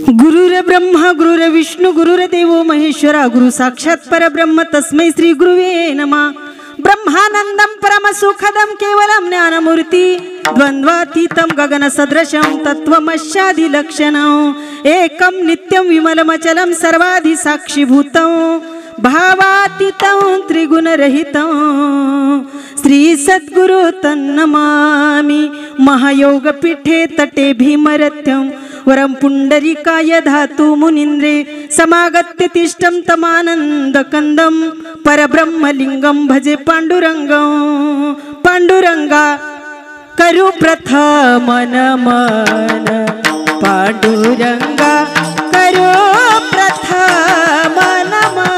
गुरुर्ब्रह्मा गुरुर्विष्णु गुरुर्देवो महेश्वरा गुरु साक्षात परब्रह्म तस्मै श्री गुरुवे नमः। ब्रह्मानंदं परमसुखदं केवलं ज्ञानमूर्ति द्वंद्वातीतं गगनसदृशं तत्त्वमस्यादिलक्षणं एकं नित्यं विमलमचलं सर्वाधिसाक्षिभूतं भावातीतं त्रिगुणरहितं श्री सद्गुरु तन्नमामि। महायोगपीठे तटे भीमरथ्यं वरं पुंडरीकाय धातु मुनीन्द्रे समागत्य तिष्ठं तमानन्दकन्दं परब्रह्मलिंगं भजे पांडुरंगं। पांडुरंगा करु प्रथम नमन पांडुरंगा करु प्रथम नमन।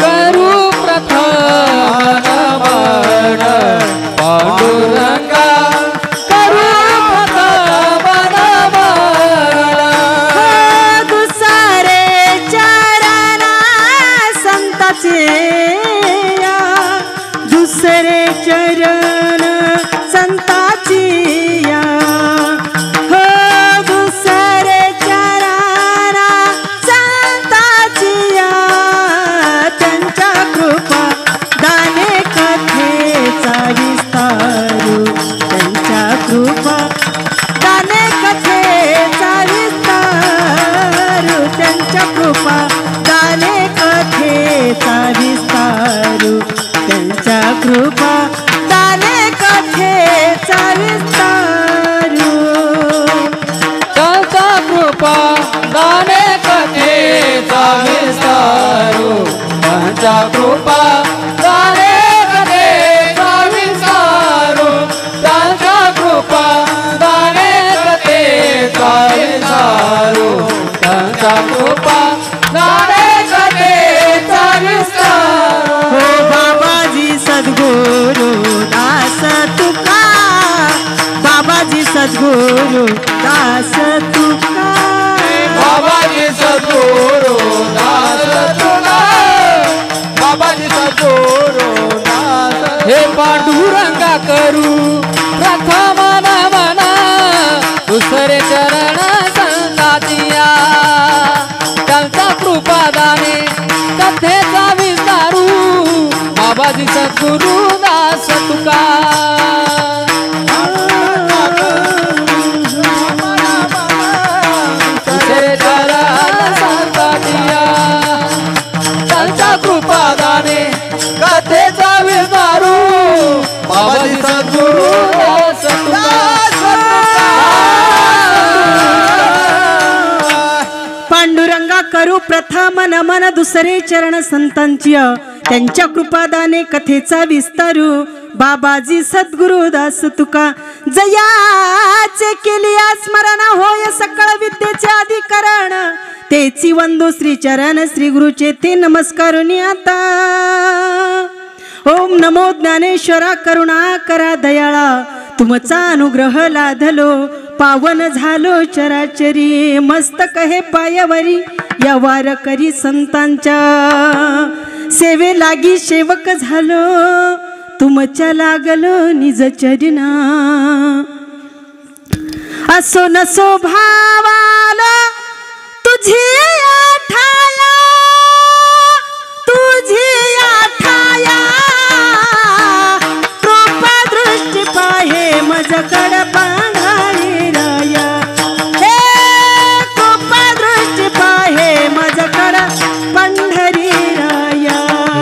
करू प्रथम नमन पांडुरंगा करू प्रथम नमन। दुसरे चरण संताचे दुसरे चरण संताची हो दुसरे चरण संताची त्यांच्या कृपा दाने कथेचा विस्तारू त्यांच्या कृपा दाने कथेचा विस्तारू त्यांच्या कृपा दाने कथेचा विस्तारू त्यांच्या कृपा दाने कथेचा विस्तारू। त्यांच्या कृपा दाने कथेचा विस्तारू त्यांच्या कृपा दाने कथेचा विस्तारू त्यांच्या कृपा दाने कथेचा विस्तारू त्यांच्या कृपा दाने कथेचा विस्तारू। हो बाबाजी सद्गुरु दास तुका बाबाजी सद्गुरु दास तुका बाबाजी सद्गुरु दास तुका बाबाजी सद्गुरु दास। हे पांडुरंगा करू प्रथम नमन दुसरे चरण संतातिया त्यांचा कृपादाने कथेचा विस्तारू बाबाजी सद्गुरु दास तुका। दुसरे चरण संतातिया त्यांच्या कृपादाने कथेचा विस्तारू बाबाजी सद्गुरु दास तुका। पांडुरंगा करू प्रथम नमन दुसरे चरण संतांची त्यांच्या कृपादाने कथेचा विस्तारू बाबाजी सद्गुरु दास तुका। जयाचे केलिया स्मरण होय सकळ विद्येचे अधिकरण तेची वंदो श्री चरण श्री गुरुचे ते नमस्कारुनी आता। ओम नमो ज्ञानेश्वरा करुणा करा दयाळा तुमचा अनुग्रह लाधलो पावन झालो चराचरी मस्तक हे पायावरी या वारकरी संतांच्या सेवे लागी सेवक झालो तुमच्या लागलो निज चरणा। असो नसो भावाला तुझी आठाया तुझी आठाया कृपा दृष्टी पाहे मजकड पांढारी राया। हे कृपा दृष्टी पाहे मजकड पंढरी राया।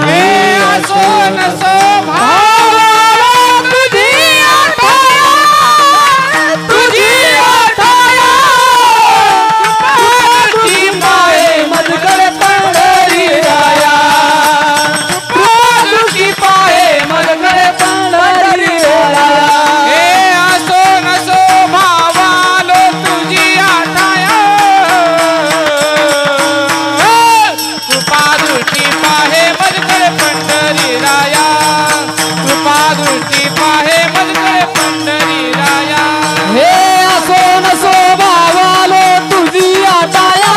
हे असो नसो भावाला तुझी आठाया तुझी आठाया कृपादृष्टी पाहे मजकड पंढरी राया। कृपादृष्टी पाहे मजकड पंढरी राया। हे असो नसो भावाला तुझी आठाया कृपादृष्टी पाहे मजकड पंढरी राया। कृपादृष्टी पाहे मजकड पंढरी राया। हे असो नसो भावालो तुझी आटाया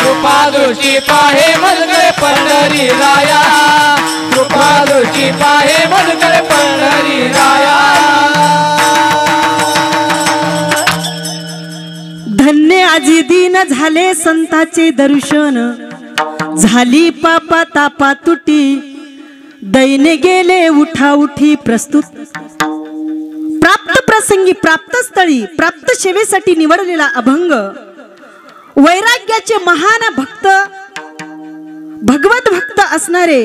कृपादृष्टी पाहे मजकड पंढरी राया। कृपादृष्टी पाहे मजकड पंढरी राया। आजी दिन झाले संताचे दर्शन, झाली पापा तापा तुटी, दैने गेले उठा उठी प्रस्तुत. प्राप्त प्रसंगी, प्राप्त स्थळी, प्राप्त सेवेसाठी निवडलेला अभंग, वैराग्याचे महान भक्त, भगवत भक्त असणारे,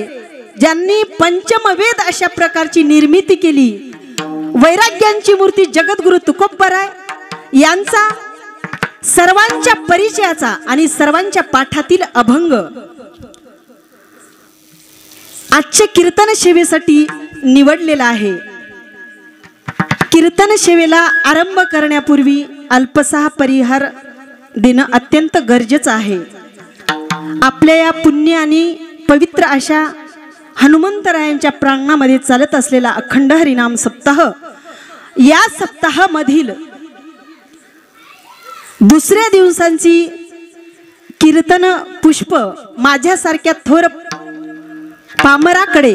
ज्यांनी पंचमवेद अशा प्रकारची निर्मिती केली, वैराग्यांची मूर्ती जगद्गुरु तुकोबराय यांचा सर्वांच्या परिचयाचा आणि सर्वांच्या पाठातील अभंग आजच्या कीर्तन सेवेसाठी निवडलेला आहे. कीर्तन सेवेला आरंभ करण्यापूर्वी अल्पसा परिहार देणं अत्यंत गरजेचं आहे. आपल्या या पुण्य आणि पवित्र अशा हनुमंतरायांच्या प्रांगणामध्ये चालत असलेला अखंड हरिनाम सप्ताह, या सप्ताहामधील दुसऱ्या दिवसांची कीर्तन पुष्प माझ्यासारख्या थोर पामराकडे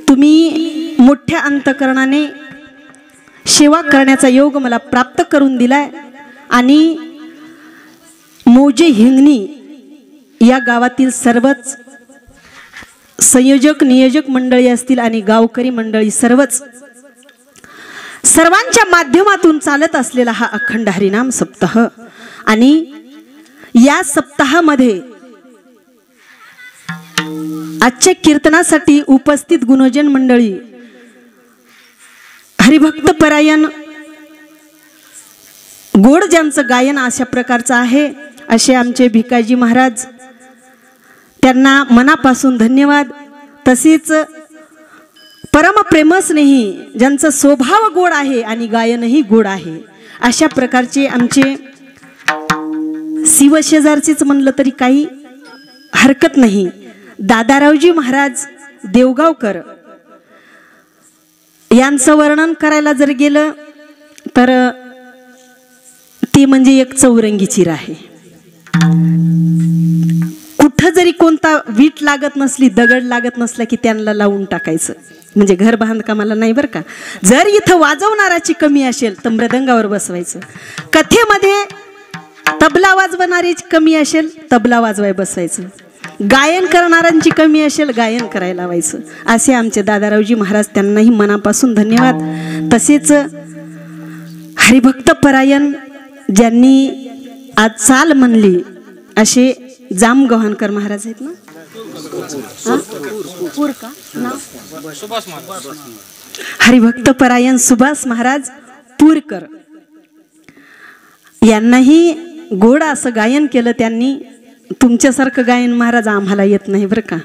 तुम्ही मोठ्या अंतकरणाने सेवा करण्याचा योग मला प्राप्त करून दिलाय. आणि मोजे हिंगणी या गावातील सर्वच संयोजक नियोजक मंडळी असतील आणि गावकरी मंडळी सर्वांच्या माध्यमातून चालत असलेला हा अखंड हरिनाम सप्ताह. आणि या सप्ताहामध्ये आजच्या कीर्तनासाठी उपस्थित गुणोजन मंडळी, हरिभक्त परायण, गोड ज्यांचं गायन अशा प्रकारचं आहे असे आमचे भिकाजी महाराज, त्यांना मनापासून धन्यवाद. तसेच परमप्रेमस्नेही, ज्यांचा स्वभाव गोड आहे आणि गायनही गोड आहे, अशा प्रकारचे आमचे शिवशेजारचेच म्हणलं तरी काही हरकत नाही, दादारावजी महाराज देवगावकर यांचं वर्णन करायला जर गेलं तर ती म्हणजे एक चौरंगी चीर आहे. कुठं जरी कोणता वीट लागत नसली, दगड लागत नसला की त्यांना लावून टाकायचं, म्हणजे घर बांधकामाला नाही बरं का. जर इथं वाजवणाराची कमी असेल तर मृदंगावर बसवायचं, कथेमध्ये तबला वाजवणारीची कमी असेल तबला वाजवाय बसवायचं, गायन करणाऱ्यांची कमी असेल गायन करायला लावायचं. असे आमचे दादारावजी महाराज, त्यांनाही मनापासून धन्यवाद. तसेच हरिभक्त परायण ज्यांनी आज चाल म्हणली असे जामगव्हाणकर महाराज आहेत ना, हरिभक्त परायण सुभाष महाराज पूरकर यांनाही गोड असं गायन केलं त्यांनी. तुमच्यासारखं गायन महाराज आम्हाला येत नाही बरं का,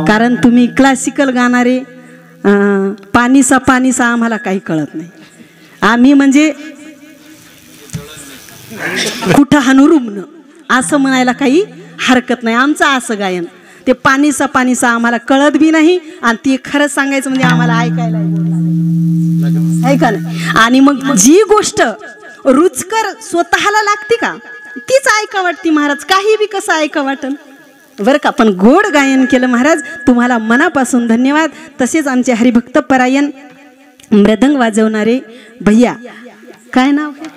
कारण तुम्ही क्लासिकल गाणारे, पाणीसा पाणीसा आम्हाला काही कळत नाही. आम्ही म्हणजे कुठं हनुरुमन असं म्हणायला काही हरकत नाही. आमचं असं गायन ते पाणीसा पाणीसा आम्हाला कळत बी नाही, आणि ते खरं सांगायचं म्हणजे आम्हाला ऐकायला ऐका नाही. आणि मग जी गोष्ट रुचकर स्वतःला लागते का तीच ऐका वाटते महाराज, काही बी कसं ऐका वाटन बरं का. पण गोड गायन केलं महाराज, तुम्हाला मनापासून धन्यवाद. तसेच आमचे हरिभक्त परायण मृदंग वाजवणारे भैया, काय नाव आहे,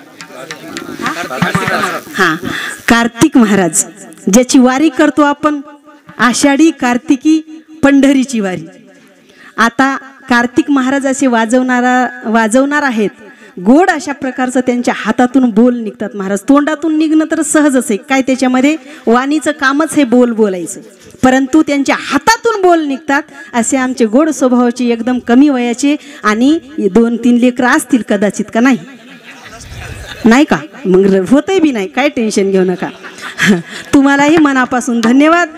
हा कार्तिक महाराज, ज्याची वारी करतो आपण, आषाढी कार्तिकी पंढरीची वारी. आता कार्तिक महाराज असे वाजवणार आहेत. गोड अशा प्रकारचं त्यांच्या हातातून बोल निघतात महाराज. तोंडातून निघणं तर सहजच आहे, काय त्याच्यामध्ये वाणीचं कामच हे बोल बोलायचं, परंतु त्यांच्या हातातून बोल निघतात. असे आमचे गोड स्वभावाचे, एकदम कमी वयाचे, आणि 2-3 लेकरं असतील कदाचित, का नाही नाही का, मग होतही बी नाही, काय टेन्शन घेऊ नका. तुम्हालाही मनापासून धन्यवाद.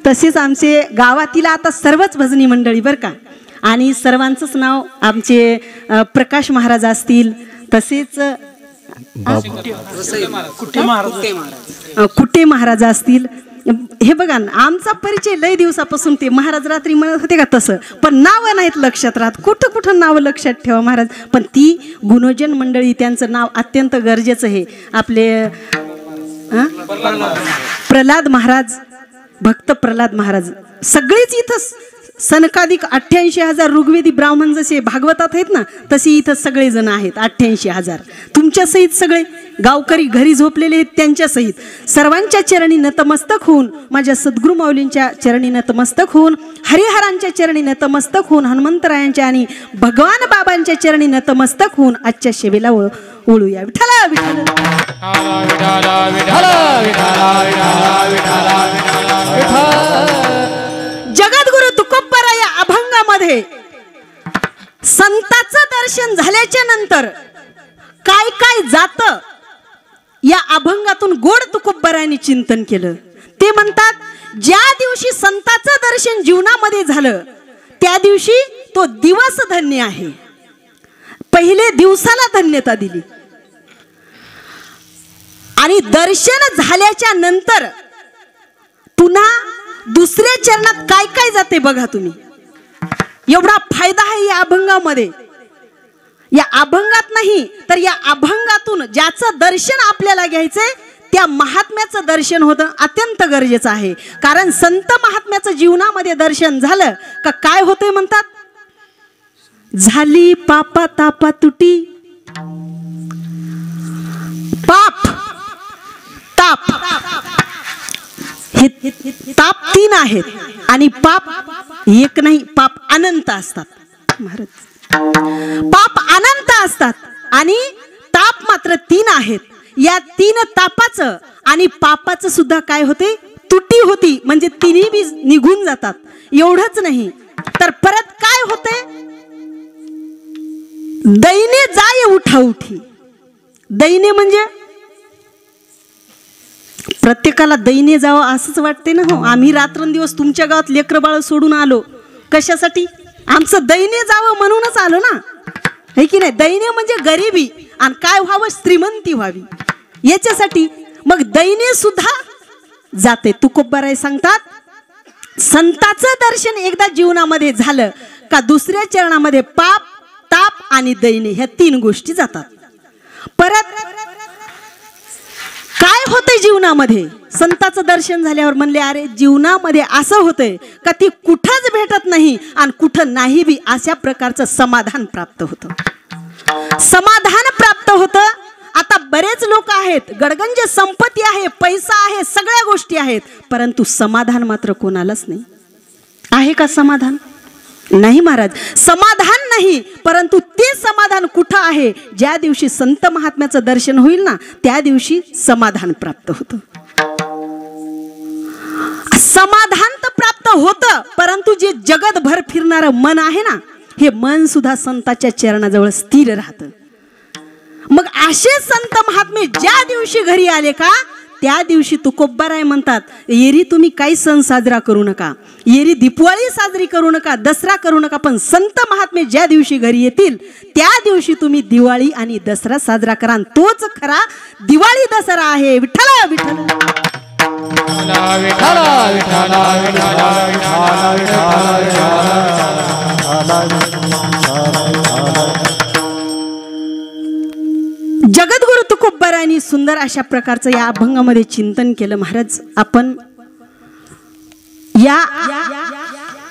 तसेच आमचे गावातील आता सर्वच भजनी मंडळी बरं का, आणि सर्वांचंच नाव आमचे प्रकाश महाराज असतील, तसेच कुटे महाराज असतील. हे बघा ना, आमचा परिचय लय दिवसापासून ते महाराज रात्री म्हणत होते का तसं, पण नावं नाहीत लक्षात राहत. कुठं कुठं नावं लक्षात ठेवा महाराज. पण ती गुणोजन मंडळी, त्यांचं नाव अत्यंत गरजेचं आहे. आपले प्रल्हाद महाराज, भक्त प्रल्हाद महाराज, सगळेच इथं सनकादिक 88,000 ऋग्वेदी ब्राह्मण जसे भागवतात आहेत ना, तसे इथं सगळेजण आहेत 88,000. तुमच्या सहित सगळे गावकरी घरी झोपलेले आहेत त्यांच्या सहित सर्वांच्या चरणी नतमस्तक होऊन, माझ्या सद्गुरू माऊलींच्या चरणी नतमस्तक होऊन, हरिहरांच्या चरणी नतमस्तक होऊन, हनुमंतरायांच्या आणि भगवान बाबांच्या चरणी नतमस्तक होऊन आजच्या सेवेला ओळूया. विठ्ठला विठ्ठल जगद्गुरु तुकोबरा या अभंगामध्ये संताचं दर्शन झाल्याच्या नंतर काय काय जात या अभंगातून गोड तुकोबरायांनी चिंतन केलं. ते म्हणतात, ज्या दिवशी संताचं दर्शन जीवनामध्ये झालं त्या दिवशी तो दिवस धन्य आहे. पहिले दिवसाला धन्यता दिली आणि दर्शन झाल्याच्या नंतर पुन्हा दुसऱ्या चरणात काय काय जाते बघा तुम्ही. एवढा फायदा आहे या अभंगामध्ये. या अभंगात नाही तर या अभंगातून ज्याचं दर्शन आपल्याला घ्यायचंय त्या महात्म्याचं दर्शन होतं अत्यंत गरजेचं आहे. कारण संत महात्म्याचं जीवनामध्ये दर्शन झालं का काय होतंय म्हणतात, झाली पापा तापा तुटी. पाप ताप हे ताप 3 आहेत आणि पाप एक नाही, पाप अनंत असतात. महाराज पाप अनंत असतात आणि ताप मात्र 3 आहेत. या 3 तापाचं आणि पापाचं सुद्धा काय होते, तुटी होती. म्हणजे तिन्ही बी निघून जातात. एवढंच नाही तर परत काय होते, दैने जाय उठा उठी. दैने म्हणजे प्रत्येकाला दैने जावं असंच वाटते ना. हो, आम्ही रात्रंदिवस तुमच्या गावात लेकर बाळ सोडून आलो कशासाठी, आमचं दैने जावं म्हणूनच आलो ना, हे की नाही. दैने म्हणजे गरिबी आणि काय व्हावं, श्रीमंती व्हावी याच्यासाठी. मग दैने सुद्धा जाते. तुकोबराय सांगतात, संताचं दर्शन एकदा जीवनामध्ये झालं का दुसऱ्या चरणामध्ये पाप ताप आणि दैने ह्या 3 गोष्टी जातात. परत काय होतंय जीवनामध्ये, संताचं दर्शन झाल्यावर म्हणले, अरे जीवनामध्ये असं होतंय का ती कुठंच भेटत नाही आणि कुठं नाही बी, अशा प्रकारचं समाधान प्राप्त होतं. समाधान प्राप्त होतं. आता बरेच लोक आहेत, गडगंज संपत्ती आहे, पैसा आहे, सगळ्या गोष्टी आहेत, परंतु समाधान मात्र कोणालाच नाही. आहे का समाधान? नाही महाराज, समाधान नाही. परंतु ते समाधान कुठं आहे, ज्या दिवशी संत महात्म्याचं दर्शन होईल ना त्या दिवशी समाधान प्राप्त होतं. समाधान तर प्राप्त होतं, परंतु जे जगतभर फिरणारं मन आहे ना, हे मन सुद्धा संताच्या चरणाजवळ स्थिर राहतं. मग असे संत महात्मे ज्या दिवशी घरी आले का त्या दिवशी तुकोबराय म्हणतात, येरी तुम्ही काही सण साजरा करू नका, येरी दिवाळी साजरी करू नका, दसरा करू नका, पण संत महात्मे ज्या दिवशी घरी येतील त्या दिवशी तुम्ही दिवाळी आणि दसरा साजरा करा. तोच खरा दिवाळी दसरा आहे. विठ्ठल विठ्ठल जगद्गुरु तुकोबरायांनी सुंदर अशा प्रकारचं या अभंगामध्ये चिंतन केलं. महाराज, आपण या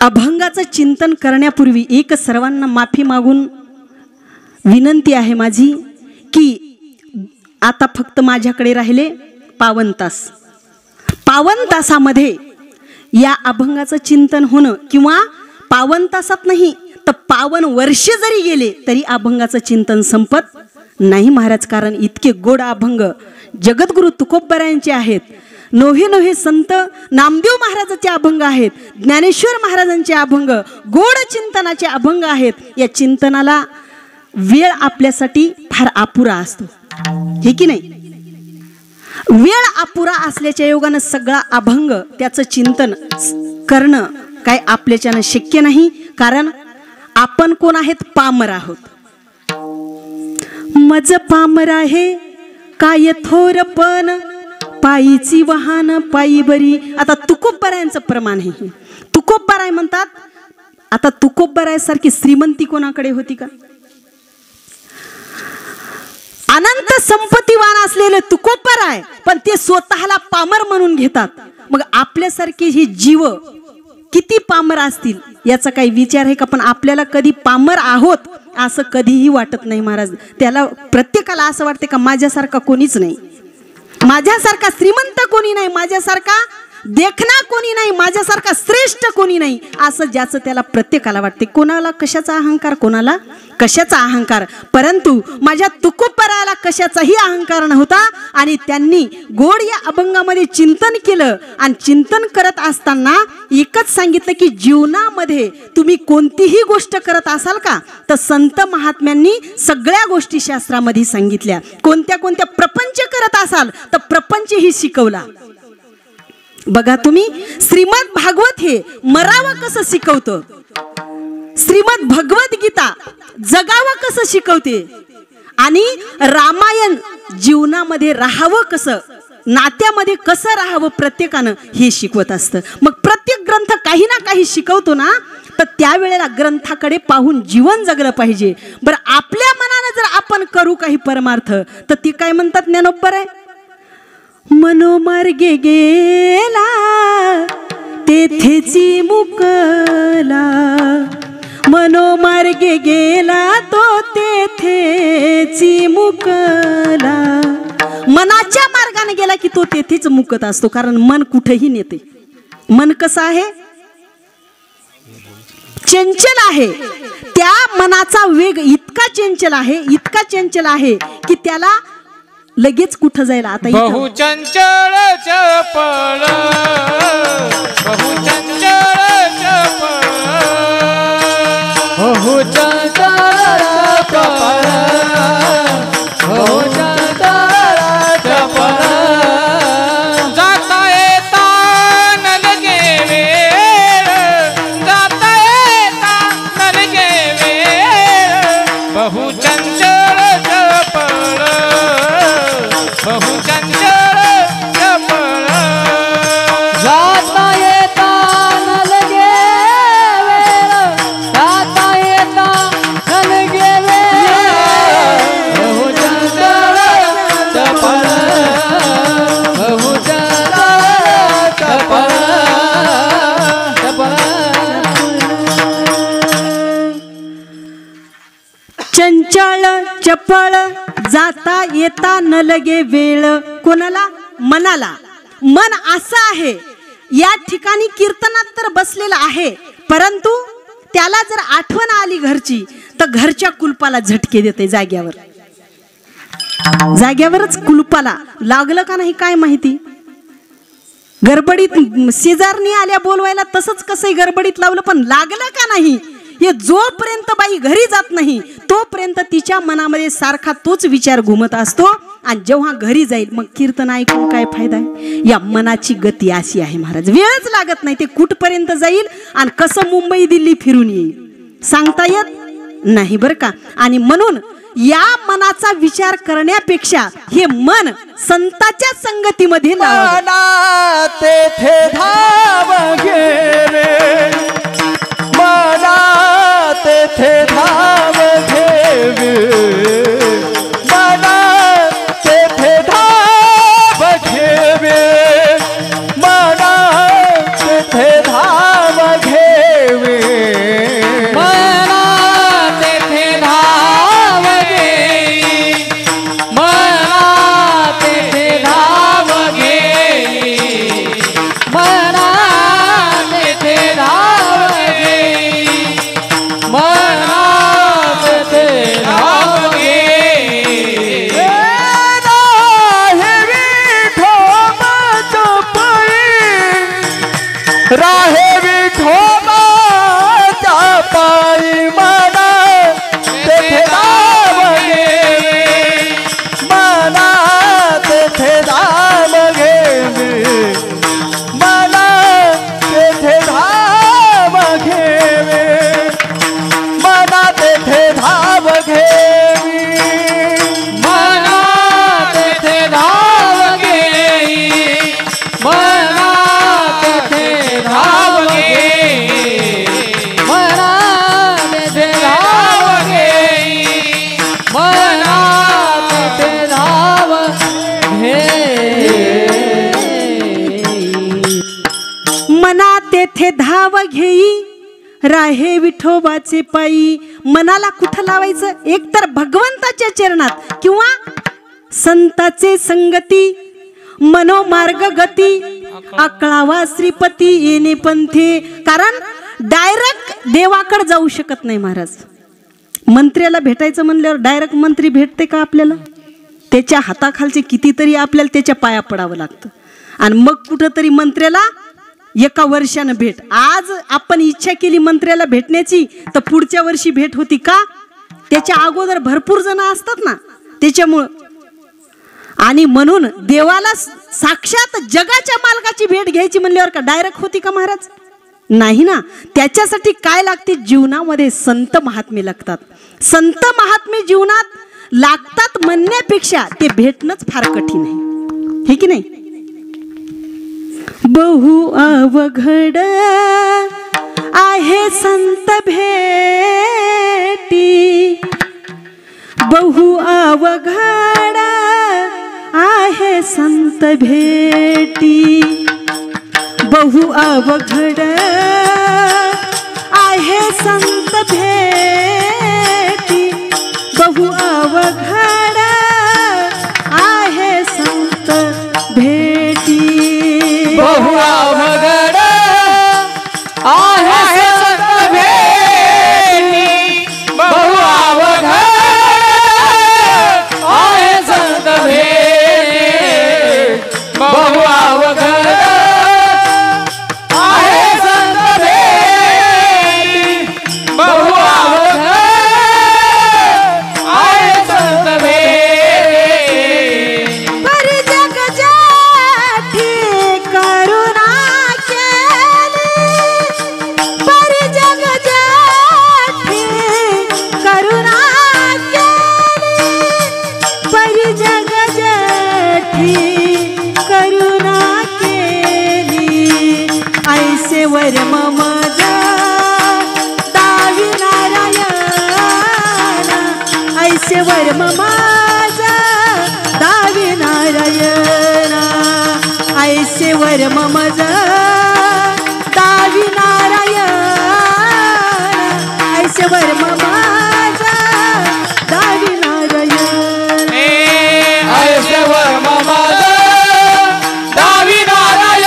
अभंगाचं चिंतन करण्यापूर्वी एक सर्वांना माफी मागून विनंती आहे माझी की आता फक्त माझ्याकडे राहिले 52 तास. 52 तासामध्ये या अभंगाचं चिंतन होणं, किंवा 52 तासात नाही तर 52 वर्ष जरी गेले तरी अभंगाचं चिंतन संपत नाही महाराज. कारण इतके गोड अभंग जगद्गुरु तुकोबरायांचे आहेत. नोहे नोहे संत नामदेव महाराजांचे अभंग आहेत, ज्ञानेश्वर महाराजांचे अभंग, गोड चिंतनाचे अभंग आहेत. या चिंतनाला वेळ आपल्यासाठी फार अपुरा असतो, हे की नाही. वेळ अपुरा असल्याच्या योगानं सगळा अभंग त्याचं चिंतन करणं काय आपल्याच्यानं शक्य नाही. कारण आपण कोण आहेत, पामर आहोत. मज पामर आहे काय थोरपण, पायीची वाहन पायी बरी. आता तुकोबरायांचं प्रमाण आहे. तुकोबराय म्हणतात, आता तुकोबरायासारखी श्रीमंती कोणाकडे होती का? अनंत संपत्तीवान असलेले तुकोबराय, पण ते स्वतःला पामर म्हणून घेतात. मग आपल्यासारखे ही जीव किती पामर असतील याचा काही विचार आहे का? पण आपल्याला कधी पामर आहोत असं कधीही वाटत नाही महाराज. त्याला प्रत्येकाला असं वाटते का माझ्यासारखा कोणीच नाही, माझ्यासारखा श्रीमंत कोणी नाही, माझ्यासारखा देखना कोणी नाही, माझ्यासारखा श्रेष्ठ कोणी नाही, असं ज्याचं त्याला प्रत्येकाला वाटते. कोणाला कशाचा अहंकार, कोणाला कशाचा अहंकार. परंतु माझ्या तुकोबराला कशाचाही अहंकार नव्हता आणि त्यांनी गोड या अभंगामध्ये चिंतन केलं आणि चिंतन करत असताना एकच सांगितलं की जीवनामध्ये तुम्ही कोणतीही गोष्ट करत असाल का तर संत महात्म्यांनी सगळ्या गोष्टी शास्त्रामध्ये सांगितल्या. कोणत्या कोणत्या प्रपंच करत असाल तर प्रपंच ही शिकवला. बघा तुम्ही श्रीमद भागवत हे मरावं कसं शिकवतं, श्रीमद भगवत गीता जगावं कसं शिकवते आणि रामायण जीवनामध्ये राहावं कसं, नात्यामध्ये कसं राहावं प्रत्येकानं हे शिकवत असतं. मग प्रत्येक ग्रंथ काही ना काही शिकवतो ना, तर त्यावेळेला ग्रंथाकडे पाहून जीवन जगलं पाहिजे. बरं आपल्या मनानं जर आपण करू काही परमार्थ तर ती काय म्हणतात ज्ञानोबर आहे, मनोमार्गे गेला तेथेची मुकला, मनोमार्गे गेला तो तेथेची मुकला. मनाच्या मार्गाने गेला की तो तेथेच मुकत असतो, कारण मन कुठेही नेते. मन कसं आहे, चंचल आहे. त्या मनाचा वेग इतका चंचल आहे, इतका चंचल आहे की त्याला लगेच कुठं जायला. आता बहु चंचल चपळ, बहु चंचल चपळ, बहु चंचल चपळ, बहु चंचल चपळ. जाता येता नलगे वेळ, जाता येता नलगे वेळ, बहु चंचल चपळ, बहु चंचल चपळ. जाता येता नलगे वेळ, जाता येता नलगे वेळ, बहु चंचल चपळ, बहु चंचल चपळ, चपळ. चंचल चपळ जाता येता न लगे वेळ. कोणाला? मनाला. मन असं आहे, या ठिकाणी कीर्तनात तर बसलेला आहे, परंतु त्याला जर आठवण आली घरची तर घरच्या कुलपाला झटके देते. जाग्यावर, जाग्यावरच कुलपाला लागलं का नाही काय माहिती. गडबडीत शेजारणी आल्या बोलवायला तसंच कसंही गडबडीत लावलं, पण लागलं का नाही हे जोपर्यंत बाई घरी जात नाही तोपर्यंत तिच्या मनामध्ये सारखा तोच विचार घुमत असतो. आणि जेव्हा घरी जाईल मग कीर्तन ऐकून काय फायदा आहे. या मनाची गती अशी आहे महाराज, वेळच लागत नाही. ते कुठपर्यंत जाईल आणि कसं मुंबई दिल्ली फिरून येईल सांगता येत नाही बरं का. आणि म्हणून या मनाचा विचार करण्यापेक्षा हे मन संताच्या संगतीमध्ये लावा. तेथे धाव घेवे, मना तेथे धाव घेवे, मना तेथे धाव घेवे, मना तेथे धाव घेवे, मना तेथे धाव घेई, मना तेथे धाव घेई, मना तेथे धाव राहे विठोबाचे पायी. मनाला कुठं लावायचं? एकतर भगवंताच्या चरणात किंवा संताचे संगती. मनोमार्ग गती आकळावा श्रीपती येणे पंथे. कारण डायरेक्ट देवाकडे जाऊ शकत नाही महाराज. मंत्र्याला भेटायचं म्हणल्यावर डायरेक्ट मंत्री भेटते का आपल्याला? त्याच्या हाताखालचे कितीतरी आपल्याला त्याच्या पाया पडावं लागतं आणि मग कुठंतरी मंत्र्याला एका वर्षानं भेट. आज आपण इच्छा केली मंत्र्याला भेटण्याची तर पुढच्या वर्षी भेट होती का? त्याच्या अगोदर भरपूर जण असतात ना त्याच्यामुळं. आणि म्हणून देवाला साक्षात जगाच्या मालकाची भेट घ्यायची म्हणल्यावर का डायरेक्ट होती का महाराज? नाही ना. त्याच्यासाठी काय लागते? जीवनामध्ये संत महात्मे लागतात. संत महात्मे जीवनात लागतात म्हणण्यापेक्षा ते भेटणंच फार कठीण आहे, हे की नाही? बहु अवघड आहे संत भेटी. बहु अवघड आहे संत भेटी. बहु अवघड आहे संत भेटी. बहु अवघड आहे संत भेटी. बहु अवघड आहे संत भेटी. बहु अवघड आहे संत भेटी. बहु अवघड आहे संत भेटी. बहु अवघड आहे संत भेटी. परी जग जेठी करुणा केली. परी जग जेठी करुणा केली. परी जग जेठी करुणा केली. ऐसे वर मम दावी नारायण. ऐसे वर मम दावी नारायण. ऐसे वर मम दावी नारायण. ऐसे वर मम दावी नारायण. ऐसे वर मम दावी नारायण.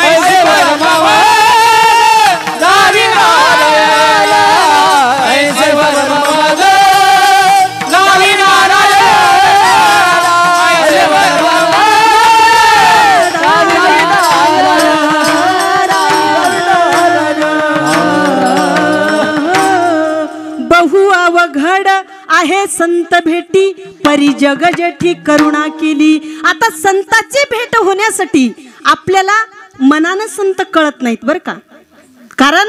ऐसे वर मम दावी नारायण. ऐसे वर मम दावी नारायण. ऐसे वर मम दावी नारायण. बहु अवघड आहे संत भेटी. परी जग जेठी करुणा केली. आता संताची भेट होण्यासाठी आपल्याला मनानं संत कळत नाहीत बरं का. कारण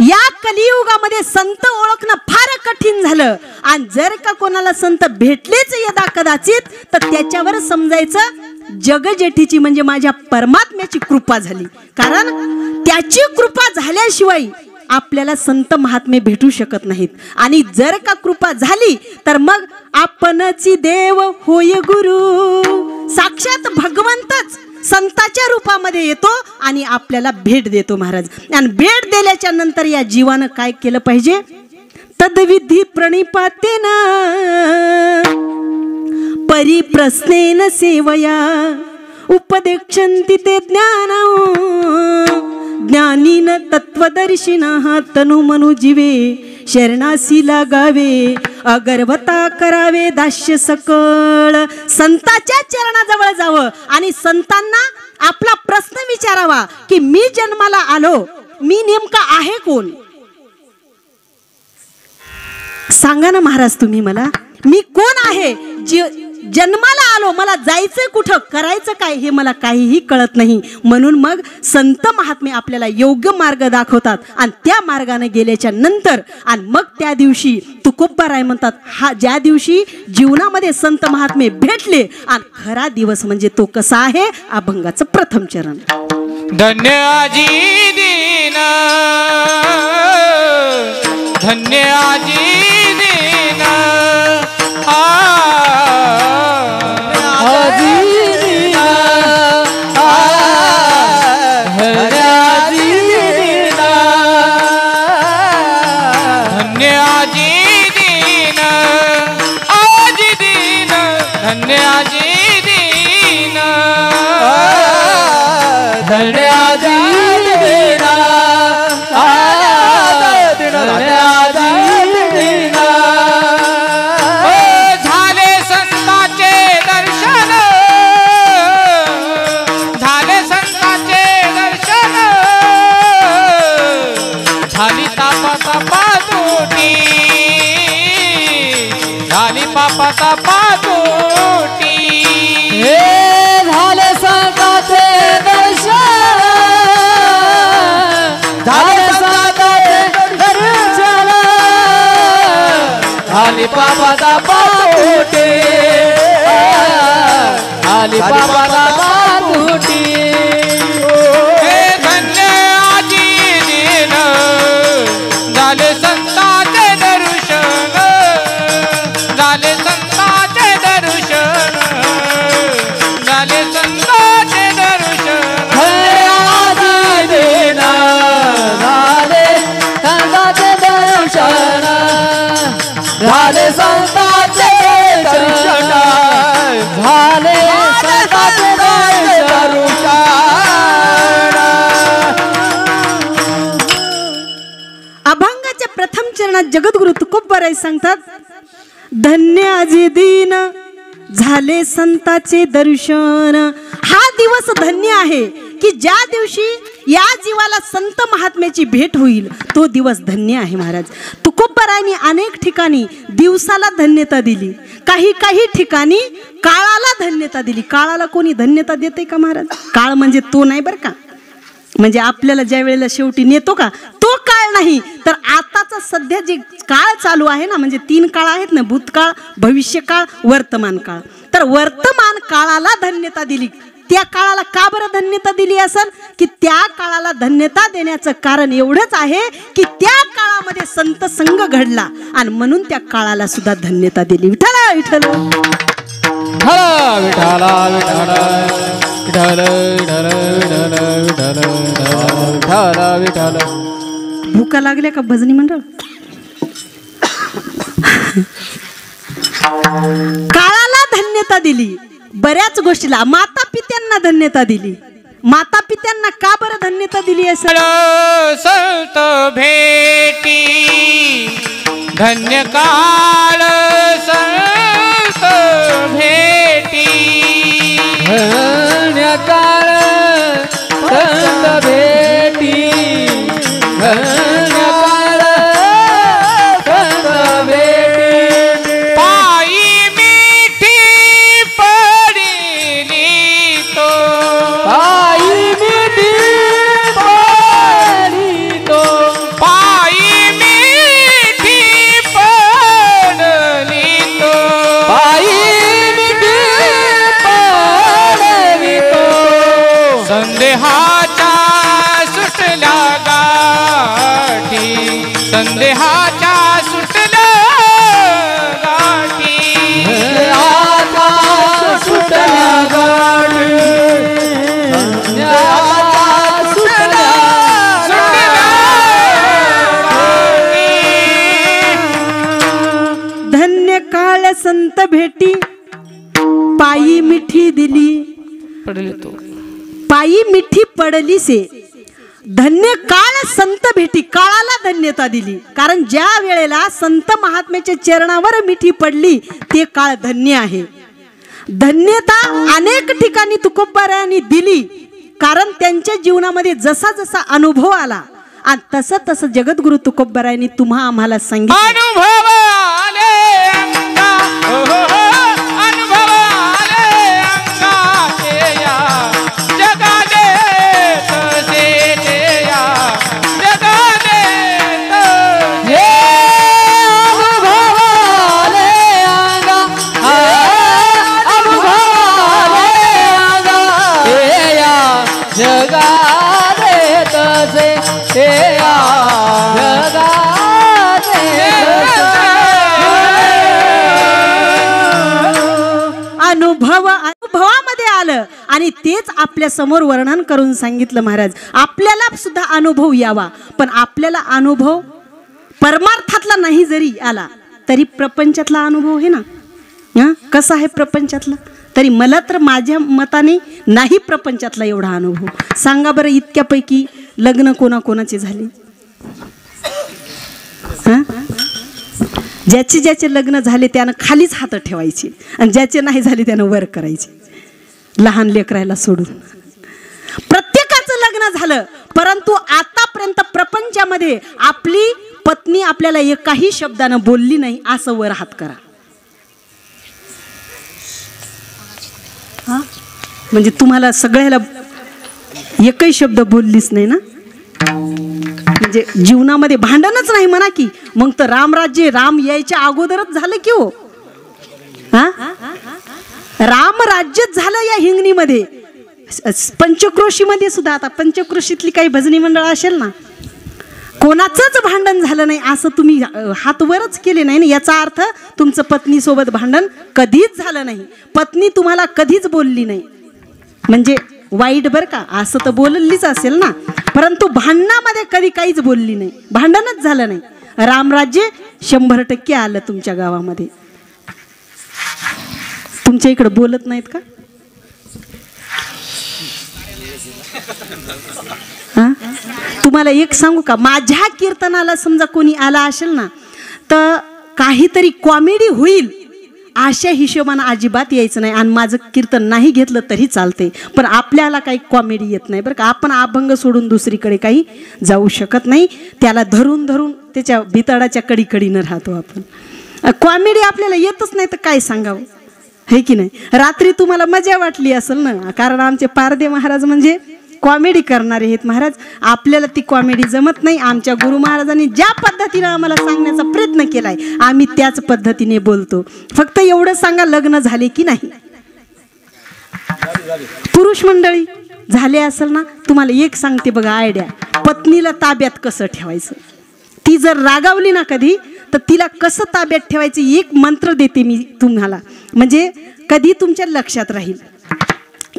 या कलियुगामध्ये संत ओळखणं फार कठीण झालं. आणि जर का कोणाला संत भेटलेच यदा कदाचित तर त्याच्यावर समजायचं जगजेठीची म्हणजे माझ्या परमात्म्याची कृपा झाली. कारण त्याची कृपा झाल्याशिवाय आपल्याला संत महात्मे भेटू शकत नाहीत. आणि जर का कृपा झाली तर मग आपणची देव होय गुरु. साक्षात भगवंतच संताच्या रूपामध्ये येतो आणि आपल्याला भेट देतो महाराज. आणि भेट दिल्याच्या नंतर या जीवानं काय केलं पाहिजे? तद्विधी प्रणिपातेन परिप्रश्नेन सेवया उपदेक्षन्ति ते ज्ञानं. ज्ञानीन तत्वदर्शिनः तनुमनु जीवे शरणासी लागावे. अगर्वता करावे दास्य सकळ. संताच्या चरणाजवळ जावं आणि संतांना आपला प्रश्न विचारावा की मी जन्माला आलो, मी नेमका आहे कोण? सांगा ना महाराज तुम्ही मला, मी कोण आहे? जन्माला आलो, मला जायचं कुठं, करायचं काय हे मला काहीही कळत नाही. म्हणून मग संत महात्मे आपल्याला योग्य मार्ग दाखवतात आणि त्या मार्गाने गेल्याच्या नंतर आणि मग त्या दिवशी तुकोबाराय म्हणतात, हा ज्या दिवशी जीवनामध्ये संत महात्मे भेटले आणि खरा दिवस म्हणजे तो कसा आहे? अभंगाचं प्रथम चरण. धन्य आजी दीना, धन्य आजी दीना, आजी दीना, धन्य आजी दीना, धन्य आजी दीन आजी दीन धन्य आजी दीन धन्य आजी दीन धन्य आजी दीन झाले संतांचे दर्शन झाले संतांचे दर्शन झाली तापाचा पातोटी झाली पापाचा पातोटी हे झाले संतांचे दर्शन झाले संतांचे दर्शन झाली पापाचा पातोटी झाली पापाचा पातोटी हे धन्य आजी दीन झाले संतांचे दर्शन झाले संतांचे दर्शन झाले संतांचे दर्शन झाले संतांचे दर्शन झाले संतांचे अभंगाच्या प्रथम चरणात जगद्गुरु तुकोबराय सांगतात, धन्य आजी दीन झाले संतांचे दर्शन. हा दिवस धन्य आहे की ज्या दिवशी या जीवाला संत महात्म्याची भेट होईल, तो दिवस धन्य आहे. महाराज तुकोबरायांनी अनेक ठिकाणी दिवसाला धन्यता दिली, काही काही ठिकाणी काळाला धन्यता दिली. काळाला कोणी धन्यता देते का महाराज? काळ म्हणजे तो नाही बरं का, म्हणजे आपल्याला ज्या वेळेला शेवटी नेतो का तो काळ नाही, तर आताचा सध्या जे काळ चालू आहे ना, म्हणजे 3 काळ आहेत ना, भूतकाळ, भविष्यकाळ, वर्तमान काळ. तर वर्तमान काळाला धन्यता दिली. त्या काळाला का बरं धन्यता दिली असेल? की त्या काळाला धन्यता देण्याचं कारण एवढंच आहे की त्या काळामध्ये संत संग घडला आणि म्हणून त्या काळाला सुद्धा धन्यता दिली. विठ्ठल विठ्ठल विठाला विठाला विठाल विठाल विठाल विठाल विठाला विठाल. भूका लागल्या का भजनी मंडळ? काळाला धन्यता दिली, बऱ्याच गोष्टीला. माता पित्यांना धन्यता दिली. माता पित्यांना का बरं धन्यता दिली असेल? संत भेटी धन्य काळ संत भेटी धन्य काळ संत भेटी धन्य काळ संत भेटी पायी मिठी पडिली तो पायी मिठी पडली तो पायी मिठी पडली तो पायी मिठी पडली तो संदेहाच्या सुटल्या गाठी संदेहाच्या सुटल्या गाठी आता सुटल्या गाडी आता सुटल्या धन्य काळ संत भेटी पायी मिठी दिली, पडले तो पायी मिठी पडली से. धन्य काळ संत भेटी, काळाला धन्यता दिली. कारण ज्या वेळेला संत महात्म्याच्या चरणावर मिठी पडली ते काळ धन्य आहे. धन्यता अनेक ठिकाणी तुकोबरायांनी दिली, कारण त्यांच्या जीवनामध्ये जसा जसा अनुभव आला आणि तसं तसं जगद्गुरु तुकोबरायांनी तुम्हा आम्हाला सांगितलं. अनुभव आले अंगा हो हो हो अनुभव आले अंगाचे या जगाले तसे ते या जगाले हे अनुभवाले अंगा अनुभवाले अंगा हे या जगाले तसे हे या जगाले अनुभवामध्ये आलं आणि तेच आपल्या समोर वर्णन करून सांगितलं. महाराज आपल्याला सुद्धा अनुभव यावा, पण आपल्याला अनुभव परमार्थातला आता नाही जरी आला तरी प्रपंचातला अनुभव आहे ना. कसा आहे प्रपंचातला? तरी मला तर माझ्या मताने नाही प्रपंचातला एवढा अनुभव. सांगा बरं, इतक्यापैकी लग्न कोणाकोणाचे झाले? ज्याचे ज्याचे लग्न झाले त्यानं खालीच हात ठेवायचे आणि ज्याचे नाही झाले त्यानं वर करायचे, लहान लेकरायला सोडून. प्रत्येकाचं लग्न झालं, परंतु आतापर्यंत प्रपंचामध्ये आपली पत्नी आपल्याला एकाही शब्दानं बोलली नाही. असं वर हात करा. म्हणजे तुम्हाला सगळ्याला एकही शब्द बोललीच नाही ना. म्हणजे जीवनामध्ये भांडणच नाही म्हणा की. मग तर रामराज्य राम यायच्या अगोदरच झालं की हो. रामराज्यच झालं या हिंगणीमध्ये. पंचक्रोशीमध्ये सुद्धा, आता पंचक्रोशीतली काही भजनी मंडळ असेल ना, कोणाचंच भांडण झालं नाही असं तुम्ही हात वरच केले नाही ना. याचा अर्थ तुमचं पत्नीसोबत भांडण कधीच झालं नाही. पत्नी तुम्हाला कधीच बोलली नाही. म्हणजे वाईट बरं का, असं तर बोललीच असेल ना, परंतु भांडणामध्ये कधी काहीच बोलली नाही. भांडणच झालं नाही. रामराज्य 100% आलं तुमच्या गावामध्ये. तुमच्या इकडे बोलत नाहीत का? तुम्हाला एक सांगू का, माझ्या कीर्तनाला समजा कोणी आला असेल ना तर काहीतरी कॉमेडी होईल अशा हिशोबानं अजिबात यायचं नाही. आणि माझं कीर्तन नाही घेतलं तरी चालते, पण आपल्याला काही कॉमेडी येत नाही बरं का. आपण अभंग सोडून दुसरीकडे काही जाऊ शकत नाही. त्याला धरून धरून त्याच्या भितडाच्या कडीकडीनं राहतो आपण. कॉमेडी आपल्याला येतच नाही तर काय सांगावं, है की नाही. रात्री तुम्हाला मजा वाटली असेल ना, कारण आमचे पारदे महाराज म्हणजे कॉमेडी करणारे आहेत महाराज. आपल्याला ती कॉमेडी जमत नाही. आमच्या गुरु महाराजांनी ज्या पद्धतीने आम्हाला सांगण्याचा प्रयत्न केलाय आम्ही त्याच पद्धतीने बोलतो. फक्त एवढं सांगा, लग्न झाले की नाही? पुरुष मंडळी झाले असेल ना. तुम्हाला एक सांगते बघा आयडिया, पत्नीला ताब्यात कसं ठेवायचं. ती जर रागावली ना कधी तर तिला कसं ताब्यात ठेवायचं एक मंत्र देते मी तुम्हाला, म्हणजे कधी तुमच्या लक्षात राहील.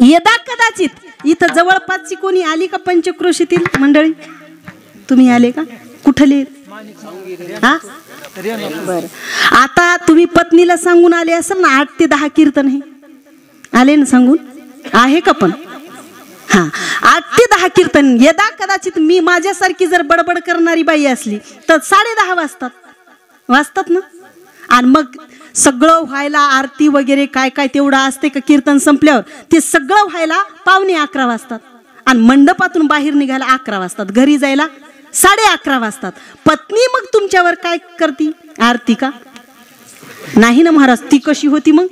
यदा कदाचित इथं जवळपासची कोणी आली का पंचक्रोशीतील मंडळी? तुम्ही आले का? कुठले? बरं, आता तुम्ही पत्नीला सांगून आले असेल ना 8 ते 10 कीर्तन हे आले ना सांगून, आहे का? पण 8 ते 10 कीर्तन. यदा कदाचित मी माझ्यासारखी जर बडबड करणारी बाई असली तर 10:30 वाजतात ना. आणि मग सगळं व्हायला आरती वगैरे काय काय तेवढं असते का कीर्तन संपल्यावर, ते सगळं व्हायला 11:15 वाजतात. आणि मंडपातून बाहेर निघायला 11 वाजतात. घरी जायला 11:30 वाजतात. पत्नी मग तुमच्यावर काय करती? आरती का? नाही ना महाराज. ती कशी होती मग?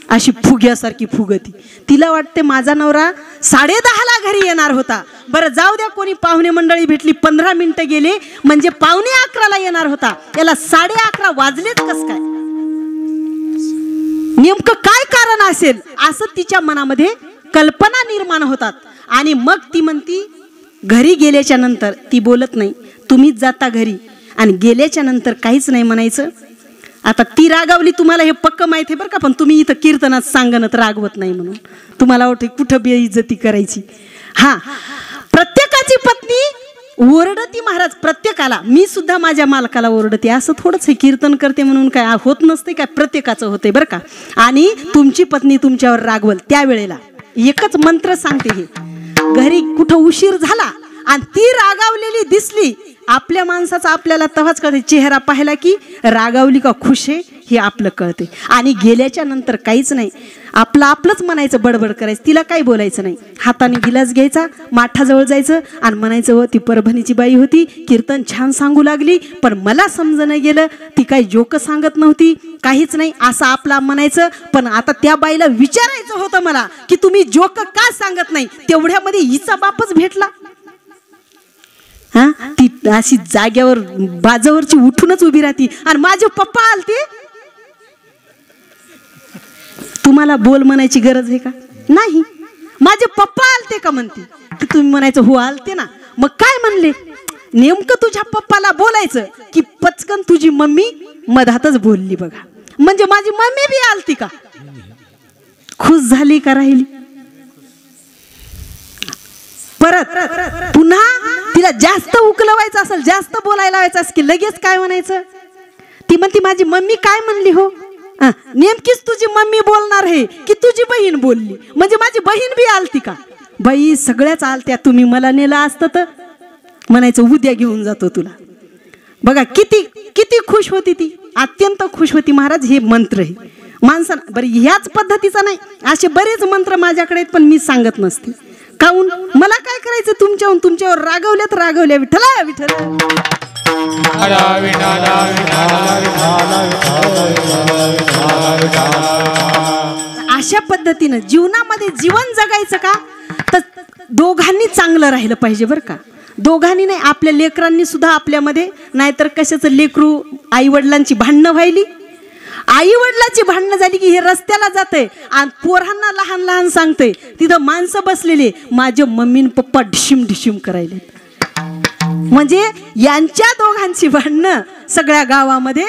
अशी फुग्यासारखी फुगती. तिला वाटते माझा नवरा 10:30ला घरी येणार होता. बरं जाऊ द्या, कोणी पाहुणे मंडळी भेटली, 15 मिनिटं गेले म्हणजे 11:45ला येणार होता. याला 11:30 वाजलेच कस काय? नेमकं काय कारण असेल असं तिच्या मनामध्ये कल्पना निर्माण होतात. आणि मग ती म्हणती, घरी गेल्याच्या नंतर ती बोलत नाही, तुम्हीच जाता घरी आणि गेल्याच्या नंतर काहीच नाही म्हणायचं. आता ती रागावली तुम्हाला हे पक्क माहिती आहे बरं का, पण तुम्ही इथं कीर्तनात सांगणं रागवत नाही म्हणून तुम्हाला वाटते कुठं बेइज्जती करायची. प्रत्येकाची पत्नी ओरडती महाराज, प्रत्येकाला. मी सुद्धा माझ्या मालकाला ओरडते. असं थोडंच हे कीर्तन करते म्हणून काय होत नसते काय, प्रत्येकाचं होते बरं का. आणि तुमची पत्नी तुमच्यावर रागवल त्यावेळेला एकच मंत्र सांगते, हे घरी कुठं उशीर झाला आणि ती रागावलेली दिसली, आपल्या माणसाचा आपल्याला तेव्हाच कळते. चेहरा पाहिला की रागावली का खुश आहे हे आपलं कळते. आणि गेल्याच्या नंतर काहीच नाही, आपलंच म्हणायचं, बडबड करायचं, तिला काही बोलायचं नाही. हाताने गिलास घ्यायचा, माठाजवळ जायचं आणि म्हणायचं, हो ती परभणीची बाई होती, कीर्तन छान सांगू लागली, पण मला समजणं गेलं, ती काही जोक सांगत नव्हती, काहीच नाही असं आपला म्हणायचं. पण आता त्या बाईला विचारायचं होतं मला की तुम्ही जोक का सांगत नाही. तेवढ्यामध्ये हिचा बापच भेटला. ती अशी जाग्यावर बाजावरची उठूनच उभी राहती. आणि माझे पप्पा आलते, तुम्हाला बोल म्हणायची गरज आहे का? नाही. माझे पप्पा आलते का म्हणते, की तुम्ही म्हणायचं हो आलते ना. मग काय म्हणले? नेमकं तुझ्या पप्पाला बोलायचं की पचकन तुझी मम्मी मधातच बोलली बघा. म्हणजे माझी मम्मी बी आलती का? खुश झाली का राहिली? परत पुन्हा तिला जास्त उकलवायचं असेल, जास्त बोलायला लावायचं असेल की लगेच काय म्हणायचं? ती म्हणती माझी मम्मी काय म्हणली हो? नेमकीच तुझी मम्मी बोलणार आहे की तुझी बहीण बोलली? म्हणजे माझी बहीण बी आलती का? बाई सगळ्याच आलत्या, तुम्ही मला नेलं असतं तर म्हणायचं उद्या घेऊन जातो तुला. बघा किती किती खुश होती ती, अत्यंत खुश होती. महाराज हे मंत्र आहे माणसाला, बरं ह्याच पद्धतीचा नाही, असे बरेच मंत्र माझ्याकडे आहेत पण मी सांगत नसते. काहून? मला काय करायचं तुमच्यावर रागवल्यात रागवल्या. विठ्ठला विठ्ठल अशा पद्धतीनं जीवनामध्ये जीवन जगायचं का? तर दोघांनी चांगलं राहिलं पाहिजे बरं का. दोघांनी नाही, आपल्या लेकरांनी सुद्धा आपल्यामध्ये, नाहीतर कशाचं लेकरू आई वडिलांची भांडणं व्हायली, आई वडिलांची भांडणं झाली की हे रस्त्याला जाते आणि पोरांना लहान लहान सांगते, तिथं माणसं बसलेली माझे मम्मी न पप्पा ढिशिम ढिशिम करायले. म्हणजे यांच्या दोघांची भांडणं सगळ्या गावामध्ये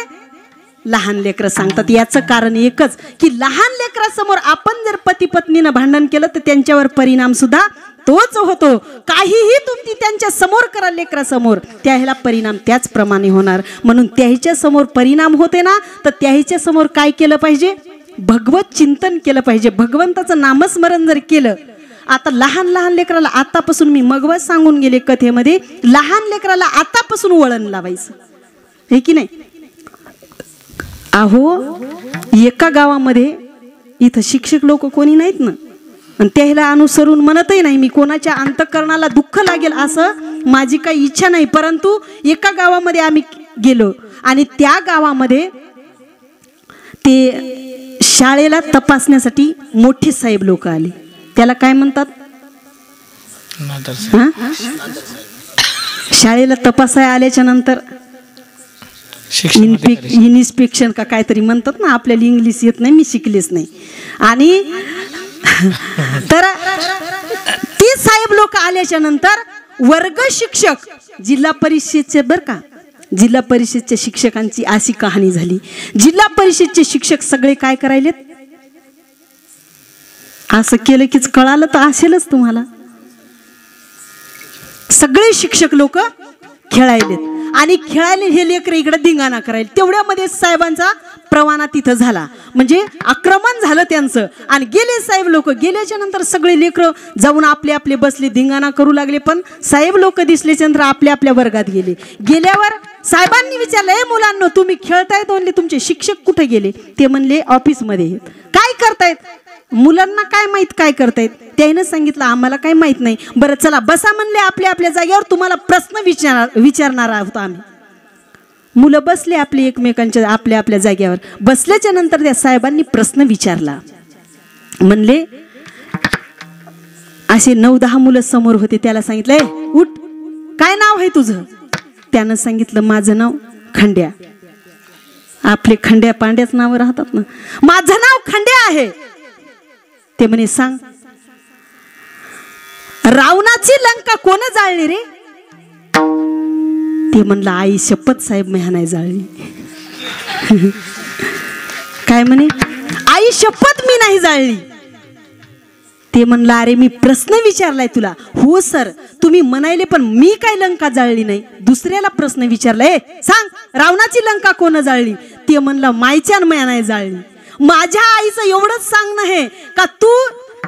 लहान लेकरं सांगतात. याचं कारण एकच की लहान लेकरासमोर आपण जर पती पत्नीनं भांडण केलं तर त्यांच्यावर परिणाम सुद्धा तोच होतो. काहीही तुम्ही त्यांच्या समोर करा लेकरासमोर, त्याला परिणाम त्याचप्रमाणे होणार. म्हणून त्याच्या समोर परिणाम होते ना, तर त्याच्या समोर काय केलं पाहिजे? भगवत चिंतन केलं पाहिजे. भगवंताचं नामस्मरण जर केलं, आता लहान लहान लेकराला आतापासून, मी मगवत सांगून गेले कथेमध्ये, लहान लेकराला आतापासून वळण लावायचं हे की नाही. अहो एका गावामध्ये इथं शिक्षक लोक कोणी नाहीत ना, आणि त्याला अनुसरून म्हणतही नाही मी, कोणाच्या अंतःकरणाला दुःख लागेल असं माझी काही इच्छा नाही. परंतु एका गावामध्ये आम्ही गेलो आणि त्या गावामध्ये ते शाळेला तपासण्यासाठी मोठे साहेब लोक आले. त्याला काय म्हणतात? शाळेला तपासाय आल्याच्या नंतर इन्स्पेक्शन का काहीतरी म्हणतात ना, आपल्याला इंग्लिश येत नाही, मी शिकलेच नाही. आणि तर ते साहेब लोक आल्याच्या नंतर वर्ग शिक्षक, जिल्हा परिषदचे बरं का, जिल्हा परिषदच्या शिक्षकांची अशी कहाणी झाली. जिल्हा परिषदचे शिक्षक सगळे काय करायलेत, असं केलं कीच कळालं तर असेलच तुम्हाला, सगळे शिक्षक लोक खेळायलेत आणि खेळायला हे लेकर इकडे धिंगाणा करायला. तेवढ्यामध्ये साहेबांचा प्रवाना तिथं झाला, म्हणजे आक्रमण झालं त्यांचं. आणि गेले साहेब लोक, गेल्याच्या नंतर सगळे लेकर जाऊन आपले आपले बसले, धिंगाणा करू लागले. पण साहेब लोक दिसल्याच्या नंतर आपल्या आपल्या वर्गात गेले. गेल्यावर साहेबांनी विचारलं, ए मुलांना तुम्ही खेळतायत म्हणले, तुमचे शिक्षक कुठे गेले? ते म्हणले ऑफिसमध्ये आहेत. काय करतायत? मुलांना काय माहित काय करतायत? त्यानं सांगितलं आम्हाला काय माहित नाही. बरं चला बसा म्हणले आपल्या आपल्या जागेवर, तुम्हाला प्रश्न विचारणार आहोत आम्ही. मुलं बसले आपले एकमेकांच्या आपल्या आपल्या जागेवर. बसल्याच्या नंतर त्या साहेबांनी प्रश्न विचारला. म्हणले असे 9-10 मुलं समोर होते. त्याला सांगितलं, उठ, काय नाव आहे तुझं? त्यानं सांगितलं माझं नाव खंड्या. आपले खंड्या पांड्याच नाव राहतात ना. माझं नाव खंड्या आहे. ते म्हणे सांग, रावणाची लंका कोण जाळली रे? ते म्हणलं आई शपथ साहेब मी नाही जाळली. काय म्हणे? आई शपथ मी नाही जाळली. ते म्हणलं अरे मी प्रश्न विचारलाय तुला. हो सर तुम्ही म्हणायले, पण मी काय लंका जाळली नाही, दुसऱ्याला प्रश्न विचारलाय. सांग रावणाची लंका कोण जाळली? ते म्हणलं मायच्यान मी नाही जाळली. माझ्या आईचं एवढंच सांगणं आहे का तू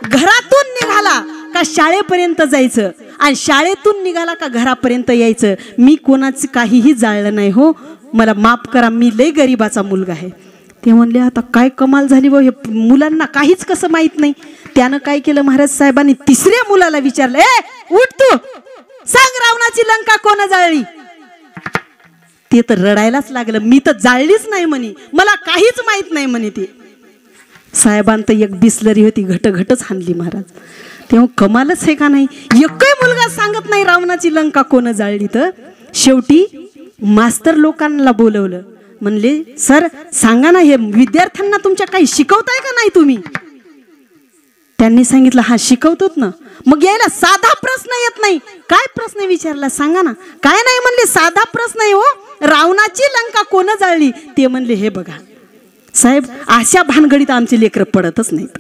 घरातून निघाला का शाळेपर्यंत जायचं, आणि शाळेतून निघाला का घरापर्यंत यायचं. मी कोणाचं काहीही जाळलं नाही हो, मला माफ करा, मी लय गरीबाचा मुलगा आहे. ते म्हणले आता काय कमाल झाली बा, हे मुलांना काहीच कसं माहित नाही. त्यानं काय केलं, महाराज साहेबांनी तिसऱ्या मुलाला विचारलं, ए उठ तू, सांग रावणाची लंका कोण जाळली? ते तर रडायलाच लागलं. मी तर जाळलीच नाही म्हणे, मला काहीच माहित नाही म्हणे. ते साहेबांत एक बिस्लरी होती, घट घटच हाणली महाराज. तेव्हा कमालच आहे का नाही, एकही मुलगा सांगत नाही रावणाची लंका कोण जाळली. तर शेवटी मास्तर लोकांना बोलवलं. म्हणले सर सांगा ना, हे विद्यार्थ्यांना तुमच्या काही शिकवताय का नाही तुम्ही? त्यांनी सांगितलं हा शिकवतोच ना. मग यायला साधा प्रश्न येत नाही. काय प्रश्न विचारला सांगा ना? काय नाही म्हणले, साधा प्रश्न आहे हो, रावणाची लंका कोण जाळली? ते म्हणले हे बघा साहेब, अशा भानगडीत आमचे लेकर पडतच नाहीत.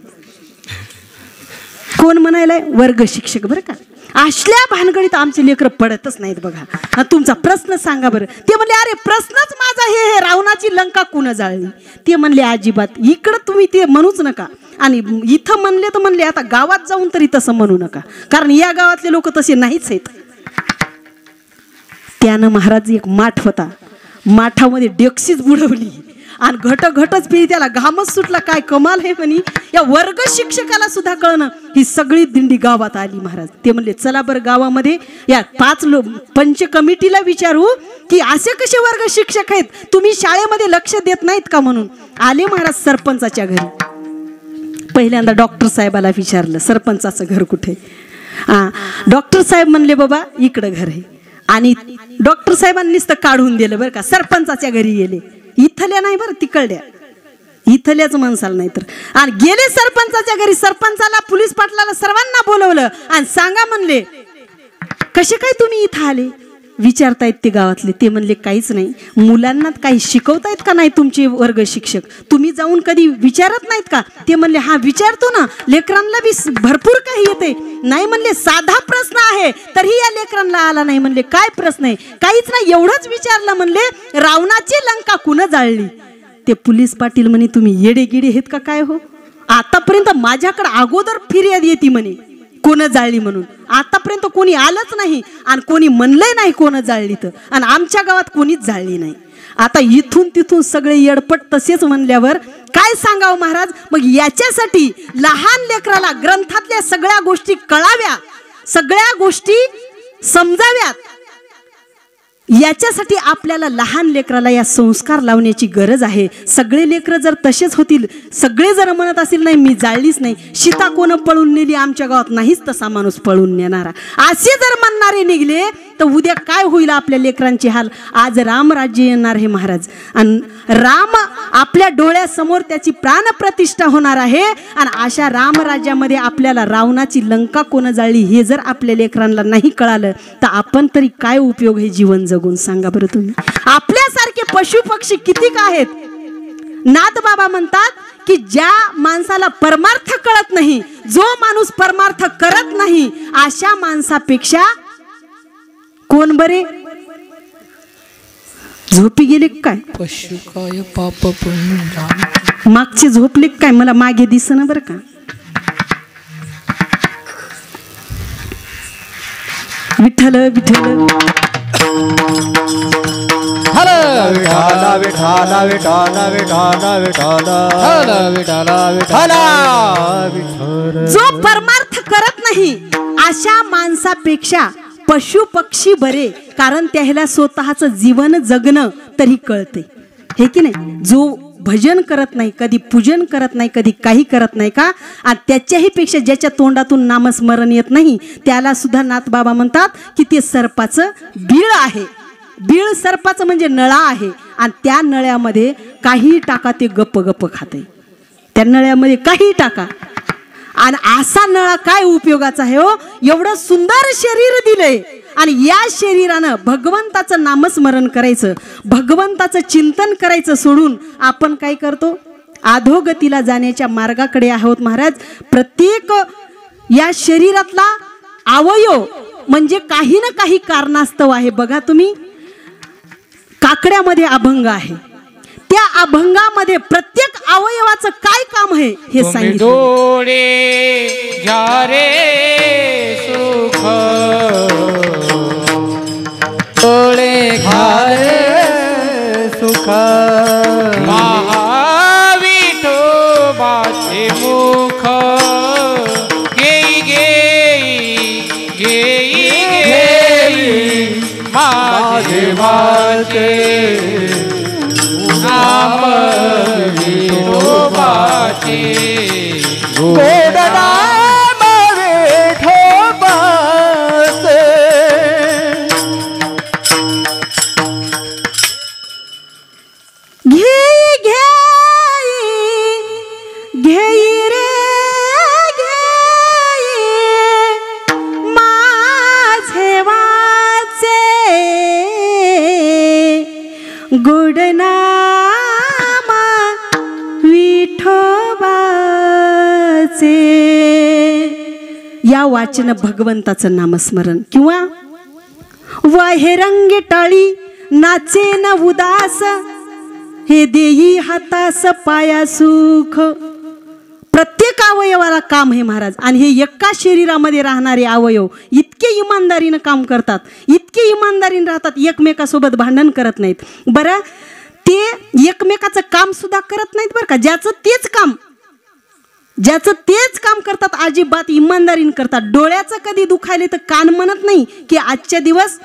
कोण म्हणायलाय? वर्ग शिक्षक बरं का. असल्या भानगडीत आमचे लेकर पडतच नाहीत बघा. तुमचा प्रश्न सांगा बरं. ते म्हणले अरे प्रश्नच माझा हे रावणा रावणाची लंका कुणं जाळली? ते म्हणले अजिबात, इकडं तुम्ही ते म्हणूच नका, आणि इथं म्हणले तर म्हणले आता गावात जाऊन तरी तसं म्हणू नका, कारण या गावातले लोक तसे नाहीच आहेत. त्यानं महाराज एक माठ होता, माठामध्ये डेक्सीच बुडवली आणि घटच पिली, त्याला घामच सुटला. काय कमाल आहे म्हणे, या वर्ग शिक्षकाला सुद्धा कळणं. ही सगळी दिंडी गावात आली महाराज. ते म्हणले चला बरं गावामध्ये या 5 पंच कमिटीला विचारू की असे कसे वर्ग शिक्षक आहेत, तुम्ही शाळेमध्ये लक्ष देत नाहीत का म्हणून. आले महाराज सरपंचाच्या घरी. पहिल्यांदा डॉक्टर साहेबाला विचारलं सरपंचाचं घर कुठे. डॉक्टर साहेब म्हणले बाबा इकडं घर आहे, आणि डॉक्टर साहेबांनी नुसतं काढून दिलं बरं का. सरपंचाच्या घरी गेले, इथल्या नाही बरं तिकडल्या, इथल्याच माणसाला नाही तर. आणि गेले सरपंचाच्या घरी. सरपंचाला पोलीस पाटलाला सर्वांना बोलवलं आणि सांगा म्हणले कसे काय तुम्ही इथं आले, विचारतायत ते गावातले. ते म्हणले काहीच नाही, मुलांना काही शिकवतायत का नाही तुमचे वर्ग शिक्षक, तुम्ही जाऊन कधी विचारत नाहीत का. ते म्हणले हा विचारतो ना, लेकरांना बी भरपूर काही येते. नाही म्हणले साधा प्रश्न आहे तरी या लेकरांना आला नाही. म्हणले काय प्रश्न आहे, काहीच नाही, एवढंच विचारलं. म्हणले रावणाची लंका कुणं जाळली. ते पोलीस पाटील म्हणे तुम्ही येडे गिडे आहेत का काय हो, आतापर्यंत माझ्याकडे अगोदर फिर्याद येते म्हणे कोण जाळली म्हणून, आतापर्यंत कोणी आलंच नाही आणि कोणी म्हणलंय नाही कोण जाळली तर, आणि आमच्या गावात कोणीच जाळली नाही. आता इथून तिथून सगळे येडपट तसेच म्हणल्यावर काय सांगावं महाराज. मग याच्यासाठी लहान लेकराला ग्रंथातल्या सगळ्या गोष्टी कळाव्या, सगळ्या गोष्टी समजाव्यात, याच्यासाठी आपल्याला लहान लेकराला या संस्कार लावण्याची गरज आहे. सगळे लेकरं जर तसेच होतील, सगळे जर म्हणत असेल नाही मी जाळलीच नाही, सीता कोण पळून नेली आमच्या गावात, नाहीच तसा माणूस पळून नेणारा, असे जर म्हणणारे निघले तर उद्या काय होईल आपल्या लेकरांचे हाल. आज रामराज्य येणार आहे महाराज, आणि राम आपल्या डोळ्यासमोर त्याची प्राणप्रतिष्ठा होणार आहे. आणि अशा रामराज्यामध्ये आपल्याला रावणाची लंका कोण जाळली हे जर आपल्या लेकरांना नाही कळालं तर आपण तरी काय उपयोग हे जीवन जगून, सांगा बरं तुम्ही. आपल्यासारखे पशु पक्षी किती आहेत. नाथबाबा म्हणतात की ज्या माणसाला परमार्थ कळत नाही, जो माणूस परमार्थ करत नाही, अशा माणसापेक्षा कोण बरे. झोपी गेले काय पशु काय पाप पुण्य, मागचे झोपले काय, मला मागे दिसना बरं का. विठ्ठल विठ्ठल हला विठाला विठाला विठाला विठाला विठाला हला विठाला विठाला विठ्ठल. जो परमार्थ करत नाही अशा माणसापेक्षा पशु पक्षी बरे, कारण त्याला स्वतःचं जीवन जगणं तरी कळते, हे की नाही. जो भजन करत नाही, कधी पूजन करत नाही, कधी काही करत नाही का, आणि त्याच्याही पेक्षा ज्याच्या तोंडातून नामस्मरण येत नाही त्याला सुद्धा नाथबाबा म्हणतात की ते सर्पाचं बीळ आहे. बीळ सर्पाचं म्हणजे नळा आहे, आणि त्या नळ्यामध्ये काही टाका ते गप्प गप्प खाते, त्या नळ्यामध्ये काही टाका. आणि असा नळा काय उपयोगाचा आहे हो. एवढं सुंदर शरीर दिलंय, आणि या शरीरानं भगवंताचं नामस्मरण करायचं, भगवंताचं चिंतन करायचं सोडून आपण काय करतो, अधोगतीला जाण्याच्या मार्गाकडे आहोत महाराज. प्रत्येक या शरीरातला अवयव म्हणजे काही ना काही कारणास्तव आहे. बघा तुम्ही, काकड्यामध्ये अभंग आहे, त्या अभंगामध्ये प्रत्येक अवयवाचं काय काम आहे हे सांगितलं. डोळे जारे सुख डोळे घाले सुख, महाविठोबाचे मुख घेई घेई घेई घेई महादेवाचे नाम विठोबाचे. गोड नाम विठोबाचे, घेई घेई घेई रे घेई माझे वाचे, गोड नाम विठोबाचे. या वाचन भगवंताचं नामस्मरण, किंवा वाहे रंगे टाळी नाचे न उदास, हे देई हातास पाया सुख. प्रत्येक अवयवाला काम आहे महाराज. आणि हे एका शरीरामध्ये राहणारे अवयव इतके इमानदारीनं काम करतात, इतके इमानदारीने राहतात, एकमेकासोबत भांडण करत नाहीत. बरं, ते एकमेकाचं काम सुद्धा करत नाहीत बरं का. ज्याचं तेच काम करतात, अजिबात इमानदारीने करतात. डोळ्याचं कधी दुखायले तर कान म्हणत नाही की आजच्या दिवस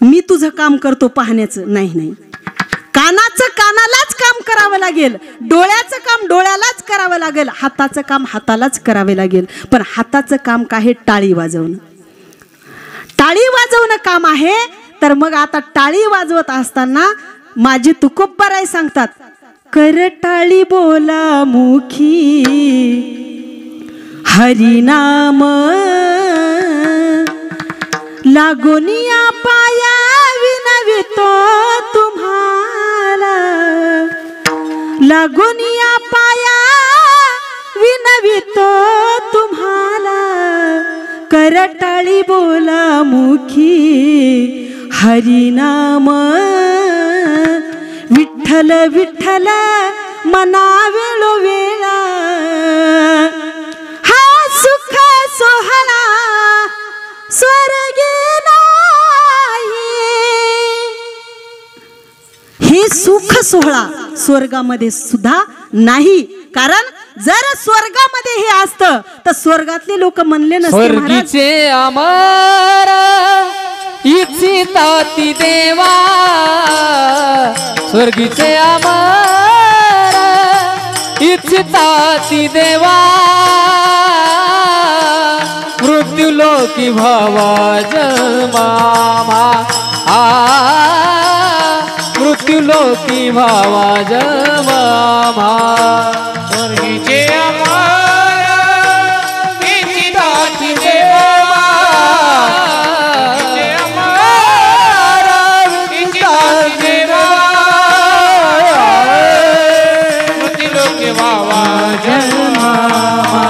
मी तुझं काम करतो पाहण्याचं. नाही, कानाचं कानालाच काम करावं लागेल, डोळ्याचं काम डोळ्यालाच करावं लागेल, हाताचं काम हातालाच करावे लागेल. पण हाताचं काम काय? टाळी वाजवणं. टाळी वाजवणं काम आहे. तर मग आता टाळी वाजवत असताना माझे तुकोबाराय सांगतात, कर टाळी बोला मुखी हरिनाम, लागोनिया पाया विनवितो तुम्हाला, लागोनिया पाया विनवितो तुम्हाला, कर टाळी बोला मुखी हरिनाम, विठ्ठल विठ्ठल मना वेळोवेळा, हा सुख सोहळा स्वर्गी नाही. हे सुख सोहळा स्वर्गामध्ये सुद्धा नाही. कारण जर स्वर्गामध्ये हे असतं तर स्वर्गातले लोक म्हणले नसते, स्वर्गीचे अमर इच्छिताती देवा, स्वर्गीचे अमर इच्छिताती देवा, मृत्यू लोकी भावा जन्मामा, मृत्यू लोकी भावा जन्मामा, स्वर्गीचे अमर इच्छिताती देवा, स्वर्गीचे अमर इच्छिताती देवा, मृत्यू लोकी भावा जन्मामा,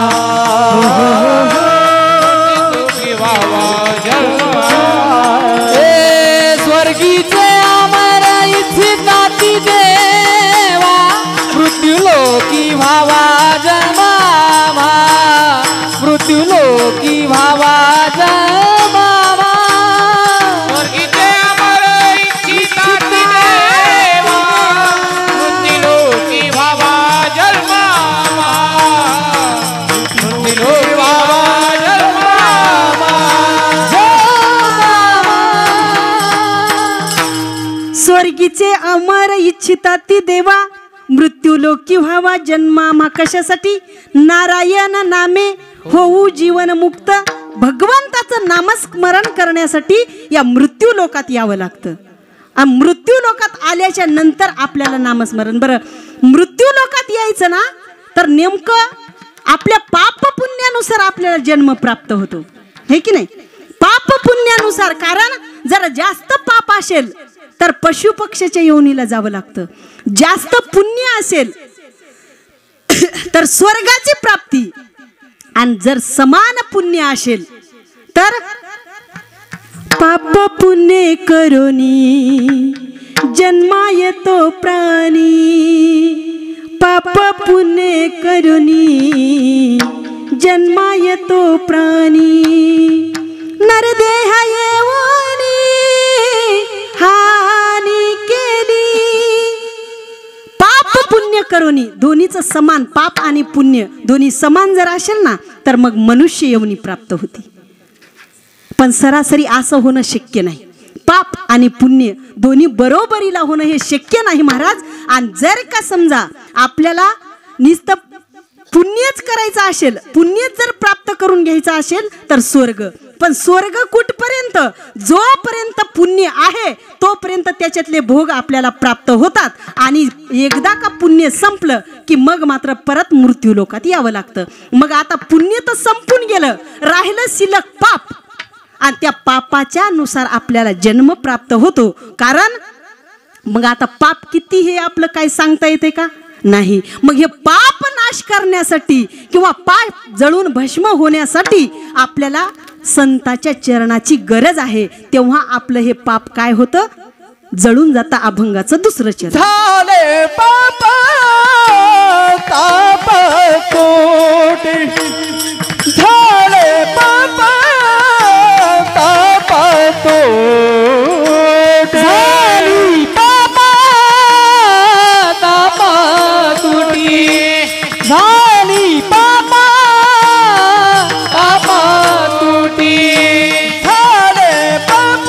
मृत्यू लोकी भावा जन्मामा, स्वर्गीचे अमर इच्छिताती देवा, मृत्यू लोकी भावा जन्मामा, मृत्यू लोकी भावा जन्मामा. स्वर्गीचे अमर इच्छिताती देवा, मृत्यू लोकी व्हावा जन्मामा. कशासाठी? नारायण नामे होऊ जीवन मुक्त. भगवंताचं नामस्मरण करण्यासाठी या मृत्यू लोकात यावं लागतं. आणि मृत्यू लोकात आल्याच्या नंतर आपल्याला नामस्मरण. बरं, मृत्यू लोकात यायचं ना तर नेमकं आपल्या पाप पुण्यानुसार आपल्याला जन्म प्राप्त होतो, हे की नाही? पाप पुण्यानुसार. कारण जर जास्त पाप असेल तर पशु पक्षाच्या योनीला जावं लागतं, जास्त पुण्य असेल तर स्वर्गाची प्राप्ती, आणि जर समान पुण्य असेल तर पाप पुण्य करोनी जन्मा येतो प्राणी, पाप पुण्य करोनी जन्मा येतो प्राणी, नरदेह येऊनी हानी केली. पाप पुण्य करोनी दोन्हीचं समान, पाप आणि पुण्य दोन्ही समान जर असेल ना तर मग मनुष्य येऊनी प्राप्त होती. पण सरासरी असं होणं शक्य नाही. पाप आणि पुण्य दोन्ही बरोबरीला होणं हे शक्य नाही महाराज. आणि जर का समजा आपल्याला नुसतं पुण्यच करायचं असेल, पुण्यच जर प्राप्त करून घ्यायचं असेल तर स्वर्ग. पण स्वर्ग कुठपर्यंत? जोपर्यंत पुण्य आहे तोपर्यंत त्याच्यातले भोग आपल्याला प्राप्त होतात. आणि एकदा का पुण्य संपलं की मग मात्र परत मृत्यू लोकात यावं लागतं. मग आता पुण्य तर संपून गेलं, राहिलं शिल्लक पाप. आणि त्या पापाच्या नुसार आपल्याला जन्म प्राप्त होतो. कारण मग आता पाप किती हे आपलं काय सांगता येते का? नाही. मग हे पाप नाश करण्यासाठी किंवा पाप जळून भस्म होण्यासाठी आपल्याला संताच्या चरणाची गरज आहे. तेव्हा आपलं हे पाप काय होतं? जळून जाता अभंगाचं दुसरं चरण. झाले पाप ताप कोटी झाले पाप ताप कोटी झाली पापा तापा तुटी झाली पापा तापा तुटी झाले पाप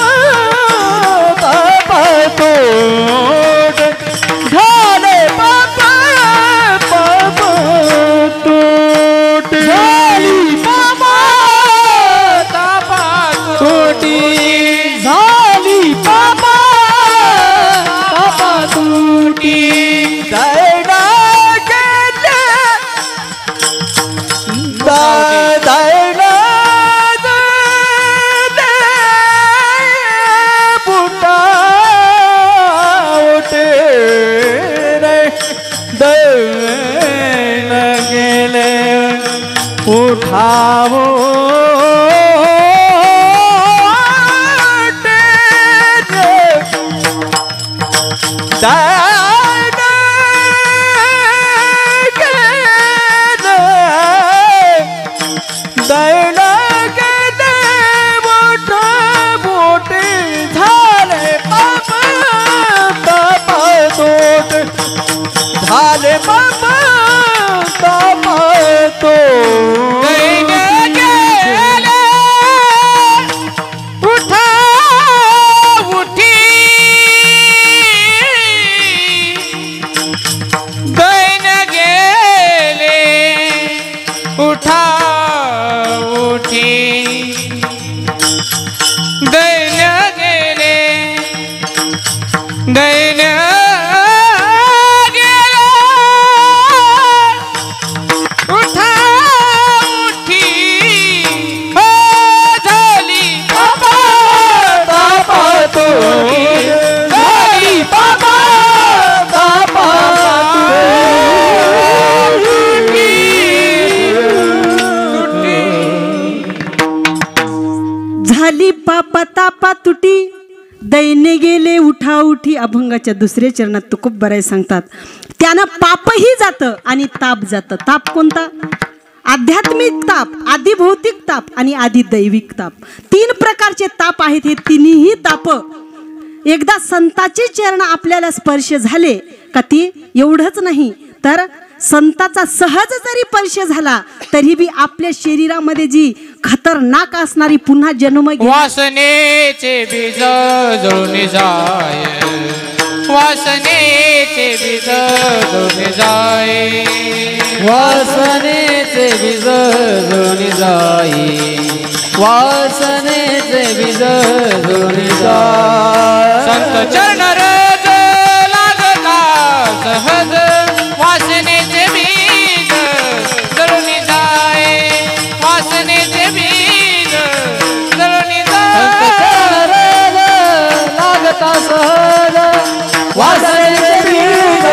ताप कोटी झाले पाप पाप कोटी झाली पापा तापा तुटी झाली पापा तापा तुटी दैना गेले दैना बुटा उठे रे दैन गेले उठावो झाले बाबा ताप तो दैन गेले उठा उठी दैन गेले उठा उठी दैन गेले दैन झाली पापा तापा तुटी दैन्य गेले उठा उठी. अभंगाच्या दुसऱ्या चरणात तुकोबराय सांगतात त्यानं पापही जातं आणि ताप जातं. ताप कोणता? आध्यात्मिक ताप, आधी भौतिक ताप आणि आधी दैविक ताप. 3 प्रकारचे ताप आहेत. हे तिन्ही ताप एकदा संताचे चरण आपल्याला स्पर्श झाले का ती एवढंच नाही तर संताचा सहज जरी स्पर्श झाला तरी बी आपल्या शरीरामध्ये जी खतरनाक असणारी पुन्हा जन्म वासनेचे बीज जळून जाय वासनेचे बीज जळून जाय वासनेचे बीज जळून जाई वासनेचे बीज जळून जाई. संत चरण रज लागता सहज वासनेचे बीज जळून जाय वासनेचे बीज जळून जाय लागता सहज वासनेचे बीज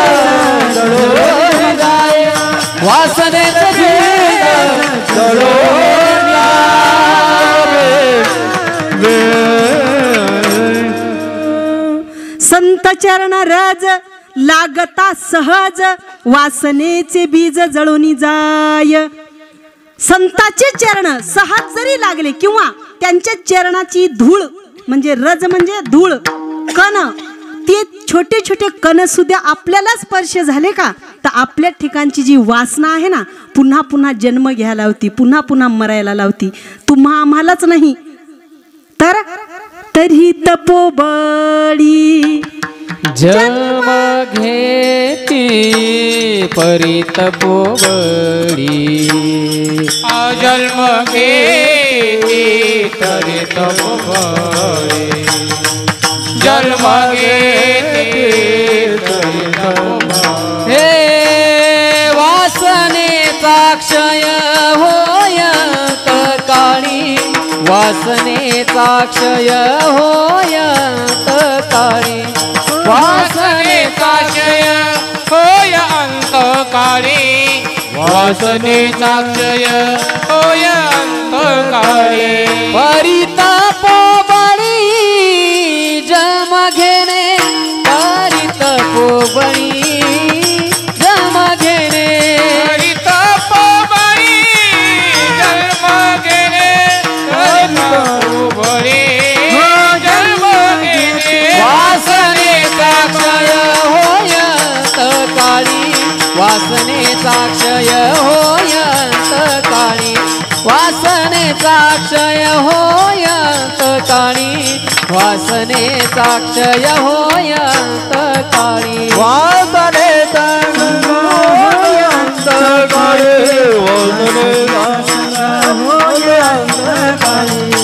जळून जाई वासनेचे बीज जळून संत चरण रज लागता सहज वासनेचे बीज जळून जाय. संताचे चरण सहज जरी लागले किंवा त्यांच्या चरणाची धूळ म्हणजे रज म्हणजे धूळ कण ते छोटे छोटे कण सुद्धा आपल्याला स्पर्श झाले का तर आपल्या ठिकाणची जी वासना आहे ना पुन्हा पुन्हा जन्म घ्यायला लावती पुन्हा पुन्हा मरायला लावती. तुम्हा आम्हालाच नाही तर तरी तपोबळी जन्म घेती परित पोवडी जन्म घेती तरी तपोबळी जन्म घेती तरी तपोबळी. हे वासनेचा क्षय होयंत काळी वासनेचा क्षय होयंत काळी वासनेचा क्षय होय अंतकाळी वासनेचा क्षय होय अंतकाळी. परिता पोबळी जन्म घेणे क्षय होय अंतकाळी वासनेचा क्षय होय अंतकाळी वासनेचा क्षय होय अंतकाळी वासनेचा होय अंतकाळी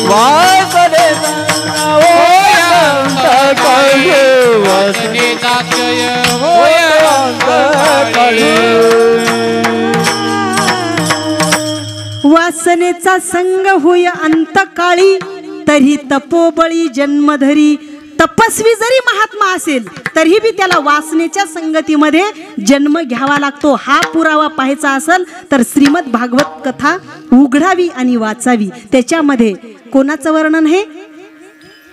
वासनेचा होय अंतकाळी वासनेचा क्षय होय अंतकाळी वासनेचा संग होय अंतकाळी तरी तपोबळी जन्मधरी तपस्वी जरी महात्मा असेल तरी बी त्याला वासनेच्या संगतीमध्ये जन्म घ्यावा लागतो. हा पुरावा पाहायचा असेल तर श्रीमद भागवत कथा उघडावी आणि वाचावी. त्याच्यामध्ये कोणाचं वर्णन आहे?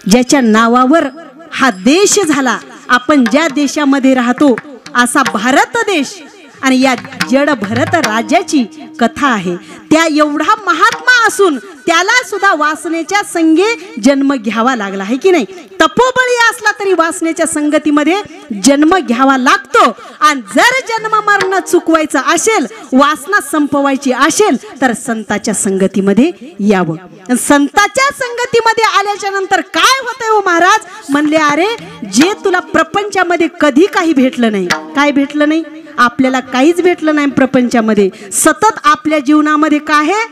ज्याच्या नावावर हा देश झाला, आपण ज्या देशामध्ये राहतो असा भारत देश, आणि या जड भरत राजाची कथा आहे. त्या एवढा महात्मा असून त्याला सुद्धा वासनेच्या संगे जन्म घ्यावा लागला आहे की नाही. तपोबळी असला तरी वासनेच्या संगतीमध्ये जन्म घ्यावा लागतो. आणि जर जन्म मरण चुकवायचं असेल, वासना संपवायची असेल तर संताच्या संगतीमध्ये यावं. संताच्या संगतीमध्ये आल्याच्या नंतर काय होतंय हो महाराज? म्हणले अरे जे तुला प्रपंचामध्ये कधी काही भेटलं नाही. काय भेटलं नाही? आपल्याला काहीच भेटलं नाही प्रपंचामध्ये. सतत आपल्या जीवनामध्ये काय आहे?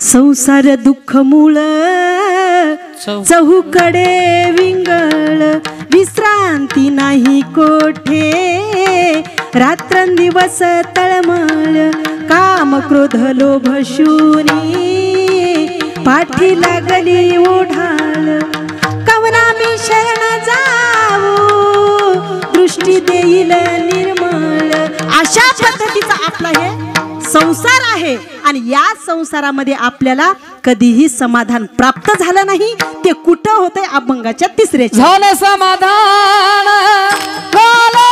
संसार दुःख मूळ चहूकडे विंगळ विश्रांती नाही कोठे रात्रंदिवस तळमळ काम क्रोध लोभ शूनी पाठी लागली ओढाळ कवना मी शरण जाऊ दृष्टी देईल निर्मळ. अशा पद्धतीचा आपला हे संसार आहे आणि या संसारामध्ये आपल्याला कधीही समाधान प्राप्त झालं नाही. ते कुठं होतंय? अभंगाच्या तिसऱ्याच्या झालं समाधान झाले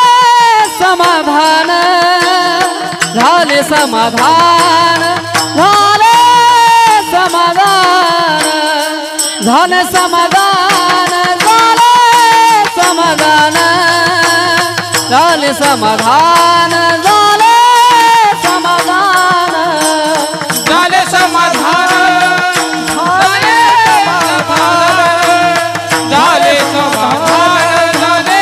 समाधान झाले समाधान झाले समाधान झालं समाधान झाले समाधान झाले समाधान झाले समाधान झाले समाधान झाले समाधान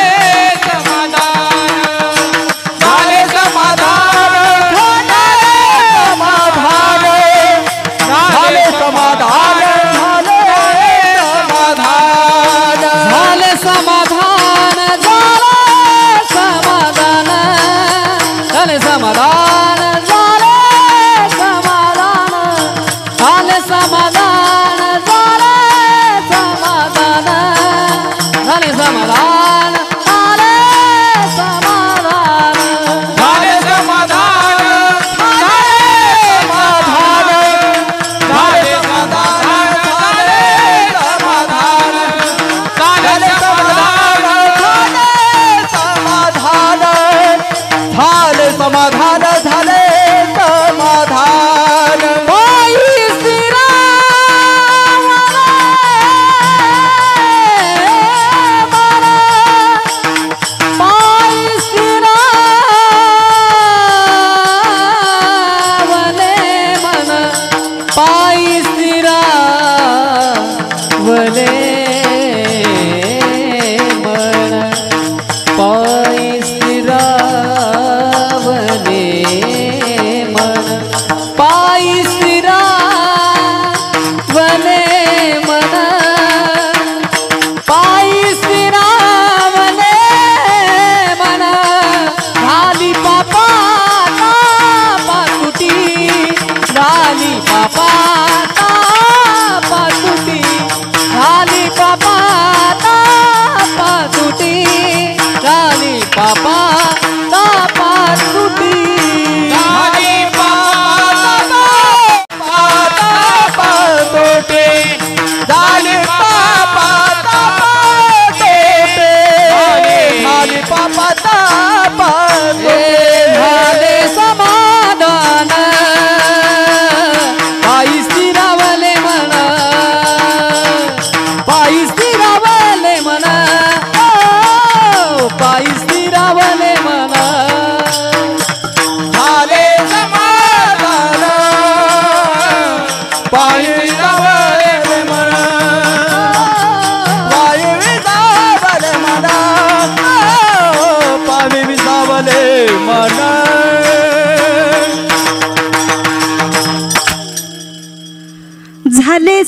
झाले समाधान झाले समाधान झाले समाधान झाले समाधान झाले समाधान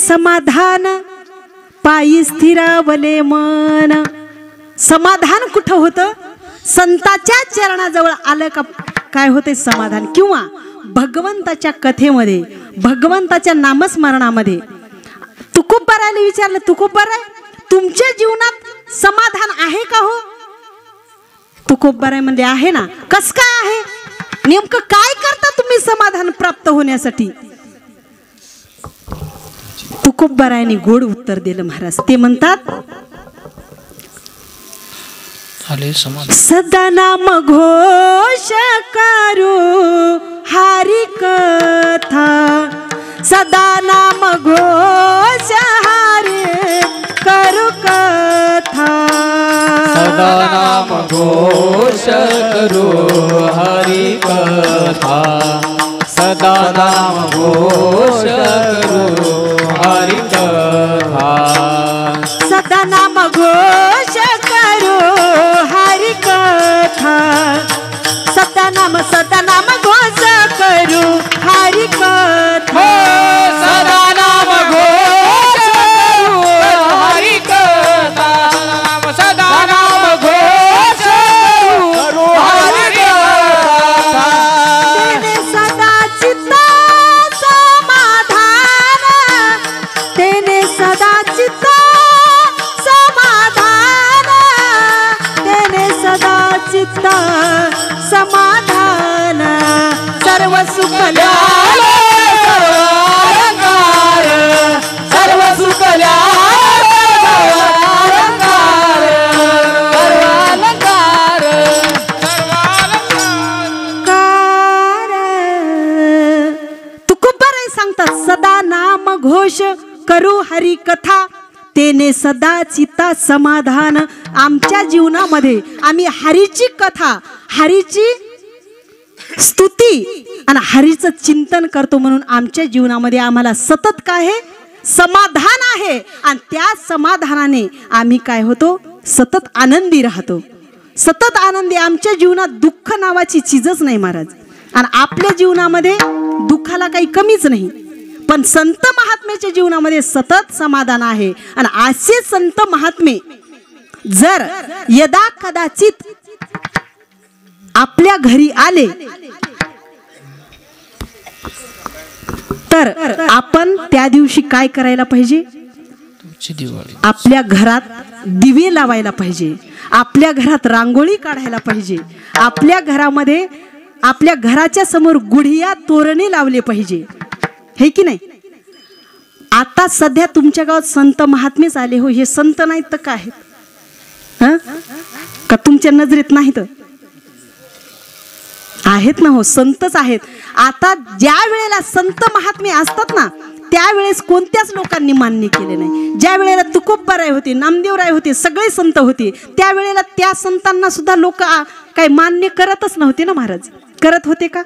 समाधान पायी स्थिरावले मन. समाधान कुठं होतं? संताच्या चरणाजवळ आलं का काय होते समाधान, किंवा भगवंताच्या कथेमध्ये, भगवंताच्या नामस्मरणामध्ये. तुकोबारायला विचारलं, तुकोबाराय तुमच्या जीवनात समाधान आहे का हो? तुकोबाराय म्हणजे आहे ना. कस काय आहे? नेमकं काय करता तुम्ही समाधान प्राप्त होण्यासाठी? तुकोबारायने गोड उत्तर दिलं महाराज. ते म्हणतात, सदा नाम घोष करू हरि कथा, सदा नाम घोष हरि करू कथा, सदा नाम घोष करू हरि कथा, सदा नाम घोष करू हरि कथा, सदा नाम घोष करू हरि कथा, सदा नाम घोष करू हरि कथा, सदा नाम घोष करू हरि कथा, सदा नाम घोष करू हरि कथा, तेने सदा चित्ता समाधान, तेने सदा चित्ता समाधान, तेने सदा चित्ता समाधान, सर्व सुख सर्व अलंकार, सर्व सुख अलंकार, तुकोबाराय सांगतात, सदा नाम घोष करू हरी कथा, तेने सदा चित्ता समाधान. आमच्या जीवनामध्ये आम्ही हरीची कथा, हरीची स्तुती आणि हरीचं चिंतन करतो, म्हणून आमच्या जीवनामध्ये आम्हाला सतत काय आहे? समाधान आहे. आणि त्या समाधानाने आम्ही काय होतो? सतत आनंदी राहतो. सतत आनंदी. आमच्या जीवनात दुःख नावाची चीजच नाही महाराज. आणि आपल्या जीवनामध्ये दुःखाला काही कमीच नाही. पण संत महात्म्याच्या जीवनामध्ये सतत समाधान आहे. आणि असे संत महात्मे जर यदा कदाचित आपल्या घरी आले तर आपण त्या दिवशी काय करायला पाहिजे? आपल्या घरात दिवे लावायला पाहिजे, आपल्या घरात रांगोळी काढायला पाहिजे, आपल्या घरामध्ये आपल्या घराच्या समोर गुढिया तोरणे लावले पाहिजे, हे की नाही? आता सध्या तुमच्या गावात संत महात्मेच आले हो. हे संत नाहीत तर काय आहेत? का तुमच्या नजरेत नाहीत? आहेत ना हो, संतच आहेत. आता ज्या वेळेला संत महात्मे असतात ना, त्यावेळेस कोणत्याच लोकांनी मान्य केले नाही. ज्या वेळेला तुकोबाराय होते, नामदेवराय होते, सगळे संत होते, त्यावेळेला त्या संतांना सुद्धा लोक काही मान्य करतच नव्हते ना महाराज. करत होते का?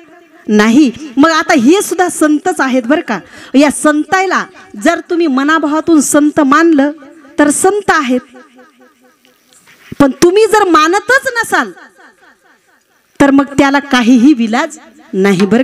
नाही. मग आता हे सुद्धा संतच आहेत बरं का. या संताला जर तुम्ही मनाभावातून संत मानलं तर संत आहेत. पण तुम्ही जर मानतच नसाल तर मग त्याला काहीही विलाज नाही बरं.